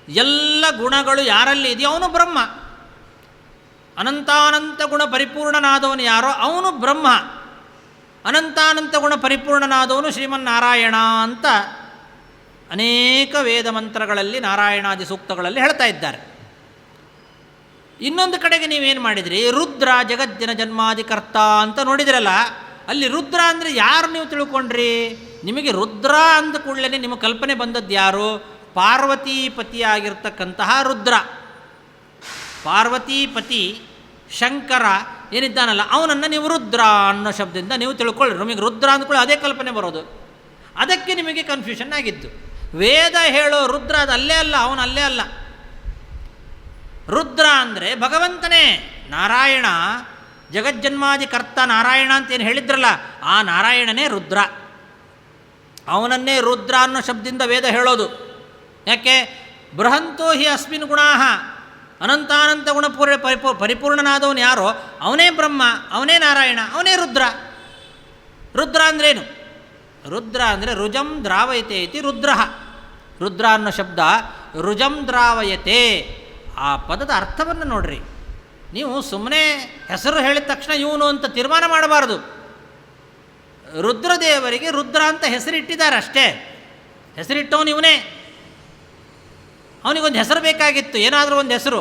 ಎಲ್ಲ ಗುಣಗಳು ಯಾರಲ್ಲಿ ಇದೆಯೋ ಅವನು ಬ್ರಹ್ಮ. ಅನಂತಾನಂತ ಗುಣ ಪರಿಪೂರ್ಣನಾದವನು ಯಾರೋ ಅವನು ಬ್ರಹ್ಮ. ಅನಂತಾನಂತ ಗುಣ ಪರಿಪೂರ್ಣನಾದವನು ಶ್ರೀಮನ್ನಾರಾಯಣ ಅಂತ ಅನೇಕ ವೇದ ಮಂತ್ರಗಳಲ್ಲಿ ನಾರಾಯಣಾದಿ ಸೂಕ್ತಗಳಲ್ಲಿ ಹೇಳ್ತಾ ಇದ್ದಾರೆ. ಇನ್ನೊಂದು ಕಡೆಗೆ ನೀವೇನು ಮಾಡಿದಿರಿ? ರುದ್ರ ಜಗಜ್ಜನ ಜನ್ಮಾಧಿಕರ್ತ ಅಂತ ನೋಡಿದಿರಲ್ಲ, ಅಲ್ಲಿ ರುದ್ರ ಅಂದರೆ ಯಾರು ನೀವು ತಿಳ್ಕೊಂಡ್ರಿ? ನಿಮಗೆ ರುದ್ರ ಅಂದ ಕೂಡಲೇ ನಿಮ್ಮ ಕಲ್ಪನೆ ಬಂದದ್ದು ಯಾರು? ಪಾರ್ವತೀಪತಿಯಾಗಿರ್ತಕ್ಕಂತಹ ರುದ್ರ. ಪಾರ್ವತೀಪತಿ ಶಂಕರ ಏನಿದ್ದಾನಲ್ಲ ಅವನನ್ನು ನೀವು ರುದ್ರ ಅನ್ನೋ ಶಬ್ದದಿಂದ ನೀವು ತಿಳ್ಕೊಳ್ಳಿ. ನಿಮಗೆ ರುದ್ರ ಅಂದ್ಕೊಳ್ಳಿ ಅದೇ ಕಲ್ಪನೆ ಬರೋದು. ಅದಕ್ಕೆ ನಿಮಗೆ ಕನ್ಫ್ಯೂಷನ್ ಆಗಿತ್ತು. ವೇದ ಹೇಳೋ ರುದ್ರ ಅದು ಅಲ್ಲೇ ಅಲ್ಲ, ಅವನು ಅಲ್ಲೇ ಅಲ್ಲ. ರುದ್ರ ಅಂದರೆ ಭಗವಂತನೇ, ನಾರಾಯಣ. ಜಗಜ್ಜನ್ಮಾಧಿಕರ್ತ ನಾರಾಯಣ ಅಂತೇನು ಹೇಳಿದ್ರಲ್ಲ, ಆ ನಾರಾಯಣನೇ ರುದ್ರ. ಅವನನ್ನೇ ರುದ್ರ ಅನ್ನೋ ಶಬ್ದದಿಂದ ವೇದ ಹೇಳೋದು. ಯಾಕೆ? ಬೃಹಂತೋ ಹಿ ಅಸ್ಮಿನ್ ಗುಣಾಃ, ಅನಂತಾನಂತ ಗುಣ ಪರಿಪೂರ್ಣನಾದವನು ಯಾರೋ ಅವನೇ ಬ್ರಹ್ಮ, ಅವನೇ ನಾರಾಯಣ, ಅವನೇ ರುದ್ರ. ರುದ್ರ ಅಂದ್ರೇನು? ರುದ್ರ ಅಂದರೆ ರುಜಂ ದ್ರಾವಯತೆ ಇತಿ ರುದ್ರ. ರುದ್ರ ಅನ್ನೋ ಶಬ್ದ ರುಜಂ ದ್ರಾವಯತೆ. ಆ ಪದದ ಅರ್ಥವನ್ನು ನೋಡ್ರಿ. ನೀವು ಸುಮ್ಮನೆ ಹೆಸರು ಹೇಳಿದ ತಕ್ಷಣ ಇವನು ಅಂತ ತೀರ್ಮಾನ ಮಾಡಬಾರ್ದು. ರುದ್ರದೇವರಿಗೆ ರುದ್ರ ಅಂತ ಹೆಸರಿಟ್ಟಿದ್ದಾರೆ ಅಷ್ಟೇ. ಹೆಸರಿಟ್ಟವನು ಇವನೇ. ಅವನಿಗೊಂದು ಹೆಸರು ಬೇಕಾಗಿತ್ತು, ಏನಾದರೂ ಒಂದು ಹೆಸರು.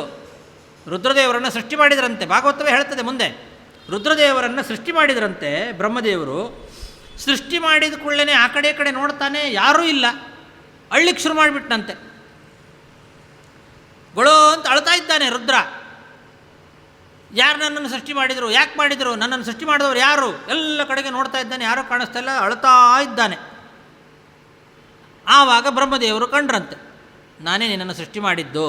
ರುದ್ರದೇವರನ್ನು ಸೃಷ್ಟಿ ಮಾಡಿದರಂತೆ, ಭಾಗವತವೇ ಹೇಳ್ತದೆ ಮುಂದೆ. ರುದ್ರದೇವರನ್ನು ಸೃಷ್ಟಿ ಮಾಡಿದರಂತೆ ಬ್ರಹ್ಮದೇವರು. ಸೃಷ್ಟಿ ಮಾಡಿದ ಕೂಡಲೇ ಆ ಕಡೆ ಈ ಕಡೆ ನೋಡ್ತಾನೆ, ಯಾರೂ ಇಲ್ಲ. ಅಳ್ಳಿಕ್ಕೆ ಶುರು ಮಾಡಿಬಿಟ್ನಂತೆ. ಗೊಳೋ ಅಂತ ಅಳ್ತಾ ಇದ್ದಾನೆ ರುದ್ರ. ಯಾರು ನನ್ನನ್ನು ಸೃಷ್ಟಿ ಮಾಡಿದರು, ಯಾಕೆ ಮಾಡಿದರು, ನನ್ನನ್ನು ಸೃಷ್ಟಿ ಮಾಡಿದವರು ಯಾರು? ಎಲ್ಲ ಕಡೆಗೆ ನೋಡ್ತಾ ಇದ್ದಾನೆ, ಯಾರೂ ಕಾಣಿಸ್ತಾ ಇಲ್ಲ, ಅಳ್ತಾ ಇದ್ದಾನೆ. ಆವಾಗ ಬ್ರಹ್ಮದೇವರು ಕಂಡ್ರಂತೆ, ನಾನೇ ನಿನ್ನನ್ನು ಸೃಷ್ಟಿ ಮಾಡಿದ್ದು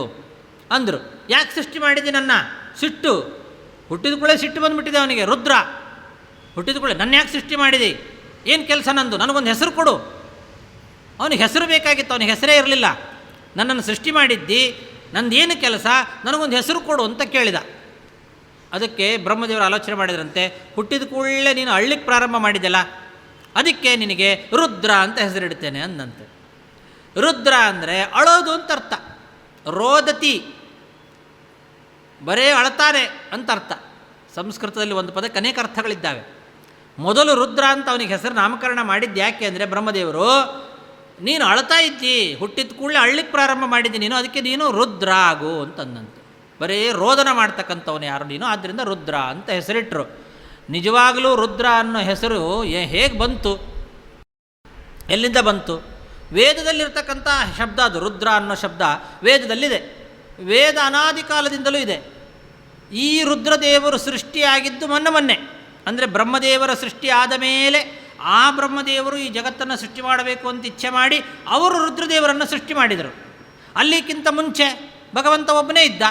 ಅಂದರು. ಯಾಕೆ ಸೃಷ್ಟಿ ಮಾಡಿದ್ದೆ ನನ್ನ? ಸಿಟ್ಟು ಹುಟ್ಟಿದ ಕೂಡಲೇ ಸಿಟ್ಟು ಬಂದುಬಿಟ್ಟಿದೆ ಅವನಿಗೆ. ರುದ್ರ ಹುಟ್ಟಿದ ಕೂಡಲೇ ನನ್ನ ಯಾಕೆ ಸೃಷ್ಟಿ ಮಾಡಿದೆ, ಏನು ಕೆಲಸ ನಂದು, ನನಗೊಂದು ಹೆಸರು ಕೊಡು. ಅವನಿಗೆ ಹೆಸರು ಬೇಕಾಗಿತ್ತು, ಅವನಿಗೆ ಹೆಸರೇ ಇರಲಿಲ್ಲ. ನನ್ನನ್ನು ಸೃಷ್ಟಿ ಮಾಡಿದ್ದಿ, ನಂದೇನು ಕೆಲಸ, ನನಗೊಂದು ಹೆಸರು ಕೊಡು ಅಂತ ಕೇಳಿದ. ಅದಕ್ಕೆ ಬ್ರಹ್ಮದೇವರು ಆಲೋಚನೆ ಮಾಡಿದ್ರಂತೆ, ಹುಟ್ಟಿದ ಕೂಡಲೇ ನೀನು ಅಳ್ಳಿಕ್ಕೆ ಪ್ರಾರಂಭ ಮಾಡಿದೆಲ್ಲ, ಅದಕ್ಕೆ ನಿನಗೆ ರುದ್ರ ಅಂತ ಹೆಸರಿಡ್ತೇನೆ ಅಂದಂತೆ. ರುದ್ರ ಅಂದರೆ ಅಳೋದು ಅಂತ ಅರ್ಥ. ರೋದತಿ ಬರೇ ಅಳ್ತಾರೆ ಅಂತ ಅರ್ಥ. ಸಂಸ್ಕೃತದಲ್ಲಿ ಒಂದು ಪದಕ್ಕೆ ಅನೇಕ ಅರ್ಥಗಳಿದ್ದಾವೆ. ಮೊದಲು ರುದ್ರ ಅಂತ ಅವನಿಗೆ ಹೆಸರು ನಾಮಕರಣ ಮಾಡಿದ್ದು ಯಾಕೆ ಅಂದರೆ, ಬ್ರಹ್ಮದೇವರು ನೀನು ಅಳ್ತಾ ಇದ್ದಿ, ಹುಟ್ಟಿದ ಕೂಡಲೇ ಅಳ್ಳಿಕ್ಕೆ ಪ್ರಾರಂಭ ಮಾಡಿದ್ದಿ ನೀನು, ಅದಕ್ಕೆ ನೀನು ರುದ್ರ ಆಗು ಅಂತಂದಂತೆ. ಬರೀ ರೋದನ ಮಾಡ್ತಕ್ಕಂಥವನು ಯಾರು ನೀನು, ಆದ್ದರಿಂದ ರುದ್ರ ಅಂತ ಹೆಸರಿಟ್ಟರು. ನಿಜವಾಗಲೂ ರುದ್ರ ಅನ್ನೋ ಹೆಸರು ಹೇಗೆ ಬಂತು, ಎಲ್ಲಿಂದ ಬಂತು? ವೇದದಲ್ಲಿರ್ತಕ್ಕಂಥ ಶಬ್ದ ಅದು. ರುದ್ರ ಅನ್ನೋ ಶಬ್ದ ವೇದದಲ್ಲಿದೆ. ವೇದ ಅನಾದಿ ಕಾಲದಿಂದಲೂ ಇದೆ. ಈ ರುದ್ರದೇವರು ಸೃಷ್ಟಿಯಾಗಿದ್ದು ಮೊನ್ನೆ ಅಂದರೆ ಬ್ರಹ್ಮದೇವರ ಸೃಷ್ಟಿ ಆದ ಮೇಲೆ ಆ ಬ್ರಹ್ಮದೇವರು ಈ ಜಗತ್ತನ್ನು ಸೃಷ್ಟಿ ಮಾಡಬೇಕು ಅಂತ ಇಚ್ಛೆ ಮಾಡಿ ಅವರು ರುದ್ರದೇವರನ್ನು ಸೃಷ್ಟಿ ಮಾಡಿದರು. ಅಲ್ಲಿಕ್ಕಿಂತ ಮುಂಚೆ ಭಗವಂತ ಒಬ್ಬನೇ ಇದ್ದ.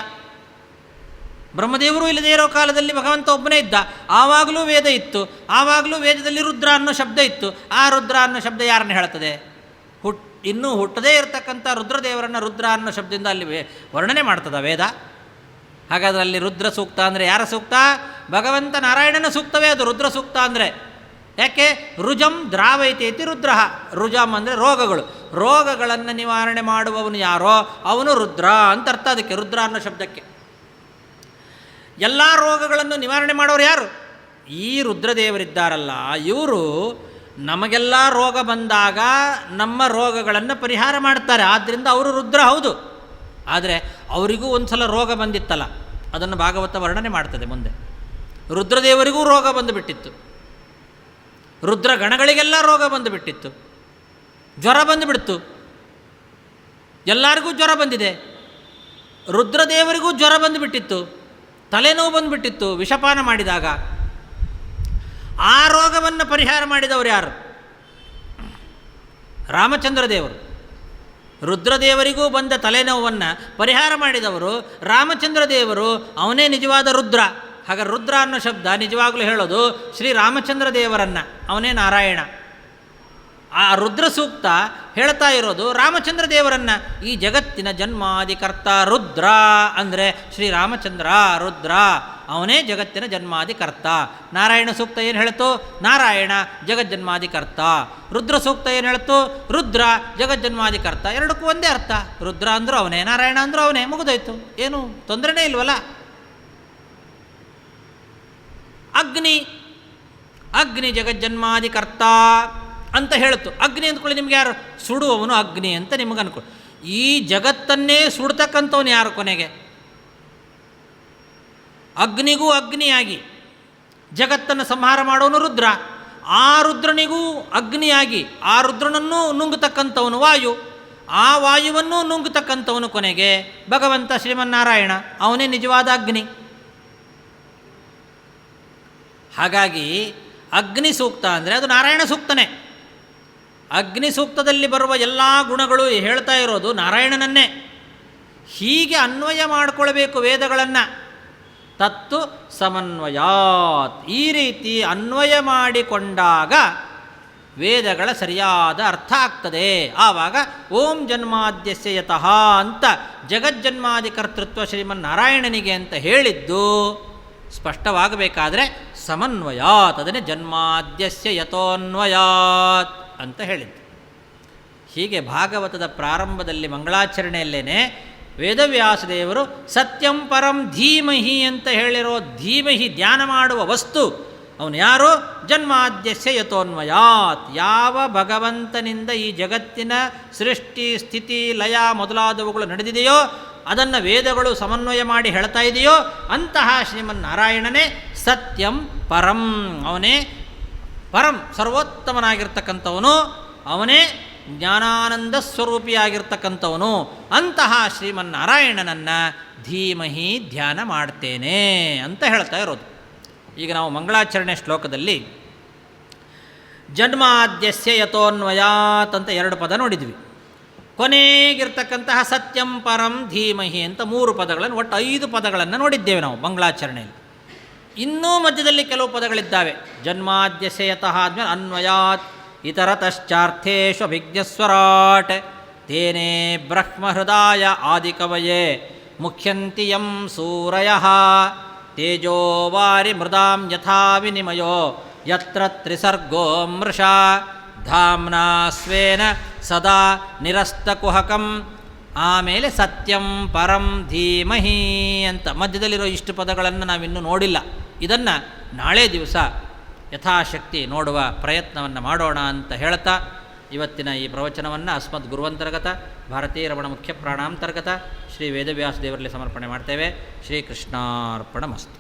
ಬ್ರಹ್ಮದೇವರು ಇಲ್ಲದೇ ಇರೋ ಕಾಲದಲ್ಲಿ ಭಗವಂತ ಒಬ್ಬನೇ ಇದ್ದ. ಆವಾಗಲೂ ವೇದ ಇತ್ತು, ಆವಾಗಲೂ ವೇದದಲ್ಲಿ ರುದ್ರ ಅನ್ನೋ ಶಬ್ದ ಇತ್ತು. ಆ ರುದ್ರ ಅನ್ನೋ ಶಬ್ದ ಯಾರನ್ನು ಹೇಳ್ತದೆ? ಇನ್ನೂ ಹುಟ್ಟದೇ ಇರತಕ್ಕಂಥ ರುದ್ರದೇವರನ್ನು ರುದ್ರ ಅನ್ನೋ ಶಬ್ದದಿಂದ ಅಲ್ಲಿ ವರ್ಣನೆ ಮಾಡ್ತದ ವೇದ. ಹಾಗಾದರೆ ಅಲ್ಲಿ ರುದ್ರ ಸೂಕ್ತ ಅಂದರೆ ಯಾರ ಸೂಕ್ತ? ಭಗವಂತ ನಾರಾಯಣನ ಸೂಕ್ತವೇ ಅದು ರುದ್ರ ಸೂಕ್ತ ಅಂದರೆ. ಯಾಕೆ? ರುಜಂ ದ್ರಾವೈತೇತಿ ರುದ್ರ. ರುಜಂ ಅಂದರೆ ರೋಗಗಳು. ರೋಗಗಳನ್ನು ನಿವಾರಣೆ ಮಾಡುವವನು ಯಾರೋ ಅವನು ರುದ್ರ ಅಂತ ಅರ್ಥ ಅದಕ್ಕೆ, ರುದ್ರ ಅನ್ನೋ ಶಬ್ದಕ್ಕೆ. ಎಲ್ಲ ರೋಗಗಳನ್ನು ನಿವಾರಣೆ ಮಾಡೋರು ಯಾರು? ಈ ರುದ್ರದೇವರಿದ್ದಾರಲ್ಲ, ಇವರು ನಮಗೆಲ್ಲ ರೋಗ ಬಂದಾಗ ನಮ್ಮ ರೋಗಗಳನ್ನು ಪರಿಹಾರ ಮಾಡ್ತಾರೆ. ಆದ್ದರಿಂದ ಅವರು ರುದ್ರ ಹೌದು. ಆದರೆ ಅವರಿಗೂ ಒಂದು ಸಲ ರೋಗ ಬಂದಿತ್ತಲ್ಲ, ಅದನ್ನು ಭಾಗವತ ವರ್ಣನೆ ಮಾಡ್ತದೆ ಮುಂದೆ. ರುದ್ರದೇವರಿಗೂ ರೋಗ ಬಂದುಬಿಟ್ಟಿತ್ತು, ರುದ್ರ ಗಣಗಳಿಗೆಲ್ಲ ರೋಗ ಬಂದುಬಿಟ್ಟಿತ್ತು, ಜ್ವರ ಬಂದುಬಿಡ್ತು. ಎಲ್ಲರಿಗೂ ಜ್ವರ ಬಂದಿದೆ. ರುದ್ರದೇವರಿಗೂ ಜ್ವರ ಬಂದುಬಿಟ್ಟಿತ್ತು, ತಲೆನೋವು ಬಂದುಬಿಟ್ಟಿತ್ತು ವಿಷಪಾನ ಮಾಡಿದಾಗ. ಆ ರೋಗವನ್ನು ಪರಿಹಾರ ಮಾಡಿದವರು ಯಾರು? ರಾಮಚಂದ್ರ ದೇವರು. ರುದ್ರದೇವರಿಗೂ ಬಂದ ತಲೆನೋವನ್ನು ಪರಿಹಾರ ಮಾಡಿದವರು ರಾಮಚಂದ್ರ ದೇವರು. ಅವನೇ ನಿಜವಾದ ರುದ್ರ. ಹಾಗೆ ರುದ್ರ ಅನ್ನೋ ಶಬ್ದ ನಿಜವಾಗಲೂ ಹೇಳೋದು ಶ್ರೀರಾಮಚಂದ್ರ ದೇವರನ್ನು, ಅವನೇ ನಾರಾಯಣ. ಆ ರುದ್ರ ಸೂಕ್ತ ಹೇಳ್ತಾ ಇರೋದು ರಾಮಚಂದ್ರ ದೇವರನ್ನು. ಈ ಜಗತ್ತಿನ ಜನ್ಮಾದಿಕರ್ತ ರುದ್ರ ಅಂದರೆ ಶ್ರೀರಾಮಚಂದ್ರ ರುದ್ರ, ಅವನೇ ಜಗತ್ತಿನ ಜನ್ಮಾದಿಕರ್ತ. ನಾರಾಯಣ ಸೂಕ್ತ ಏನು ಹೇಳ್ತು? ನಾರಾಯಣ ಜಗಜ್ಜನ್ಮಾದಿಕರ್ತ. ರುದ್ರ ಸೂಕ್ತ ಏನು ಹೇಳ್ತು? ರುದ್ರ ಜಗಜ್ಜನ್ಮಾದಿಕರ್ತ. ಎರಡಕ್ಕೂ ಒಂದೇ ಅರ್ಥ. ರುದ್ರ ಅಂದರೂ ಅವನೇ, ನಾರಾಯಣ ಅಂದರೂ ಅವನೇ, ಮುಗಿದೋಯ್ತು. ಏನು ತೊಂದರೆನೇ ಇಲ್ವಲ್ಲ. ಅಗ್ನಿ, ಅಗ್ನಿ ಜಗಜ್ಜನ್ಮಾದಿಕರ್ತ ಅಂತ ಹೇಳ್ತು. ಅಗ್ನಿ ಅಂದ್ಕೊಳ್ಳಿ, ನಿಮ್ಗೆ ಯಾರು? ಸುಡುವವನು ಅಗ್ನಿ ಅಂತ ನಿಮಗೆ ಅನ್ಕೊಳ್ಳಿ. ಈ ಜಗತ್ತನ್ನೇ ಸುಡ್ತಕ್ಕಂಥವನು ಯಾರು ಕೊನೆಗೆ? ಅಗ್ನಿಗೂ ಅಗ್ನಿಯಾಗಿ ಜಗತ್ತನ್ನು ಸಂಹಾರ ಮಾಡೋನು ರುದ್ರ. ಆ ರುದ್ರನಿಗೂ ಅಗ್ನಿಯಾಗಿ ಆ ರುದ್ರನನ್ನೂ ನುಂಗತಕ್ಕಂಥವನು ವಾಯು. ಆ ವಾಯುವನ್ನು ನುಂಗತಕ್ಕಂಥವನು ಕೊನೆಗೆ ಭಗವಂತ ಶ್ರೀಮನ್ನಾರಾಯಣ. ಅವನೇ ನಿಜವಾದ ಅಗ್ನಿ. ಹಾಗಾಗಿ ಅಗ್ನಿ ಸೂಕ್ತ ಅಂದರೆ ಅದು ನಾರಾಯಣ ಸೂಕ್ತನೇ. ಅಗ್ನಿ ಸೂಕ್ತದಲ್ಲಿ ಬರುವ ಎಲ್ಲ ಗುಣಗಳು ಹೇಳ್ತಾ ಇರೋದು ನಾರಾಯಣನನ್ನೇ. ಹೀಗೆ ಅನ್ವಯ ಮಾಡಿಕೊಳ್ಬೇಕು ವೇದಗಳನ್ನು. ತತ್ತು ಸಮನ್ವಯಾತ್. ಈ ರೀತಿ ಅನ್ವಯ ಮಾಡಿಕೊಂಡಾಗ ವೇದಗಳ ಸರಿಯಾದ ಅರ್ಥ ಆಗ್ತದೆ. ಆವಾಗ ಓಂ ಜನ್ಮಾದ್ಯಸ್ಯ ಯತಃ ಅಂತ ಜಗಜ್ಜನ್ಮಾದಿ ಕರ್ತೃತ್ವ ಶ್ರೀಮನ್ನಾರಾಯಣನಿಗೆ ಅಂತ ಹೇಳಿದ್ದು ಸ್ಪಷ್ಟವಾಗಬೇಕಾದ್ರೆ ಸಮನ್ವಯಾತ್, ಅದನ್ನೇ ಜನ್ಮಾದ್ಯಸ್ಯ ಯತೋನ್ವಯಾತ್ ಅಂತ ಹೇಳಿದ್ದು. ಹೀಗೆ ಭಾಗವತದ ಪ್ರಾರಂಭದಲ್ಲಿ ಮಂಗಳಾಚರಣೆಯಲ್ಲೇನೆ ವೇದವ್ಯಾಸದೇವರು ಸತ್ಯಂ ಪರಂ ಧೀಮಹಿ ಅಂತ ಹೇಳಿರೋ ಧೀಮಹಿ ಧ್ಯಾನ ಮಾಡುವ ವಸ್ತು ಅವನು ಯಾರು? ಜನ್ಮಾದ್ಯಸ್ಯ ಯತೋನ್ವಯಾತ್. ಯಾವ ಭಗವಂತನಿಂದ ಈ ಜಗತ್ತಿನ ಸೃಷ್ಟಿ ಸ್ಥಿತಿ ಲಯ ಮೊದಲಾದವುಗಳು ನಡೆದಿದೆಯೋ ಅದನ್ನು ವೇದಗಳು ಸಮನ್ವಯ ಮಾಡಿ ಹೇಳ್ತಾ ಇದೆಯೋ ಅಂತಹ ಶ್ರೀಮನ್ನಾರಾಯಣನೇ ಸತ್ಯಂ ಪರಂ. ಅವನೇ ಪರಂ ಸರ್ವೋತ್ತಮನಾಗಿರ್ತಕ್ಕಂಥವನು, ಅವನೇ ಜ್ಞಾನಾನಂದ ಸ್ವರೂಪಿಯಾಗಿರ್ತಕ್ಕಂಥವನು. ಅಂತಹ ಶ್ರೀಮನ್ನಾರಾಯಣನನ್ನು ಧೀಮಹಿ ಧ್ಯಾನ ಮಾಡ್ತೇನೆ ಅಂತ ಹೇಳ್ತಾ ಇರೋದು. ಈಗ ನಾವು ಮಂಗಳಾಚರಣೆ ಶ್ಲೋಕದಲ್ಲಿ ಜನ್ಮಾದ್ಯಸ್ಯ ಯತೋನ್ವಯಾತ್ ಅಂತ 2 ಪದ ನೋಡಿದ್ವಿ. ಕೊನೆಗಿರ್ತಕ್ಕಂತಹ ಸತ್ಯಂ ಪರಂ ಧೀಮಹಿ ಅಂತ 3 ಪದಗಳನ್ನು, ಒಟ್ಟು 5 ಪದಗಳನ್ನು ನೋಡಿದ್ದೇವೆ ನಾವು ಮಂಗಳಾಚರಣೆಯಲ್ಲಿ. ಇನ್ನೂ ಮಧ್ಯದಲ್ಲಿ ಕೆಲವು ಪದಗಳಿದ್ದಾವೆ. ಜನ್ಮಾದ್ಯಸ್ಯ ಯತಃ ಆದ್ಮೇಲೆ ಅನ್ವಯಾತ್ ಇತರತಶ್ಚಾರ್ಥೇಷು ಅಭಿಜ್ಞಸ್ವರಾಟ್ ತೇನೇ ಬ್ರಹ್ಮಹೃದಾಯ ಆದಿಕವಯೇ ಮುಖ್ಯಂತಿ ಯಂ ಸೂರಯಃ ತೇಜೋವಾರಿ ಮೃದಾಂ ಯಥಾ ವಿನಿಮಯೋ ಯತ್ರ ತ್ರಿಸರ್ಗೋ ಮೃಷಾ ಧಾಮ್ನಾ ಸ್ವೇನ ಸದಾ ನಿರಸ್ತಕುಹಕಂ. ಆಮೇಲೆ ಸತ್ಯಂ ಪರಂ ಧೀಮಹಿ ಅಂತ ಮಧ್ಯದಲ್ಲಿರೋ ಇಷ್ಟು ಪದಗಳನ್ನು ನಾವಿನ್ನೂ ನೋಡಿಲ್ಲ. ಇದನ್ನು ನಾಳೆ ದಿವಸ ಯಥಾಶಕ್ತಿ ನೋಡುವ ಪ್ರಯತ್ನವನ್ನು ಮಾಡೋಣ ಅಂತ ಹೇಳ್ತಾ ಇವತ್ತಿನ ಈ ಪ್ರವಚನವನ್ನು ಅಸ್ಮದ್ ಗುರುವಂತರ್ಗತ ಭಾರತೀಯ ರಮಣ ಮುಖ್ಯ ಪ್ರಾಣಾಂತರ್ಗತ ಶ್ರೀ ವೇದವ್ಯಾಸ ದೇವರಲ್ಲಿ ಸಮರ್ಪಣೆ ಮಾಡ್ತೇವೆ. ಶ್ರೀಕೃಷ್ಣಾರ್ಪಣಮಸ್ತು.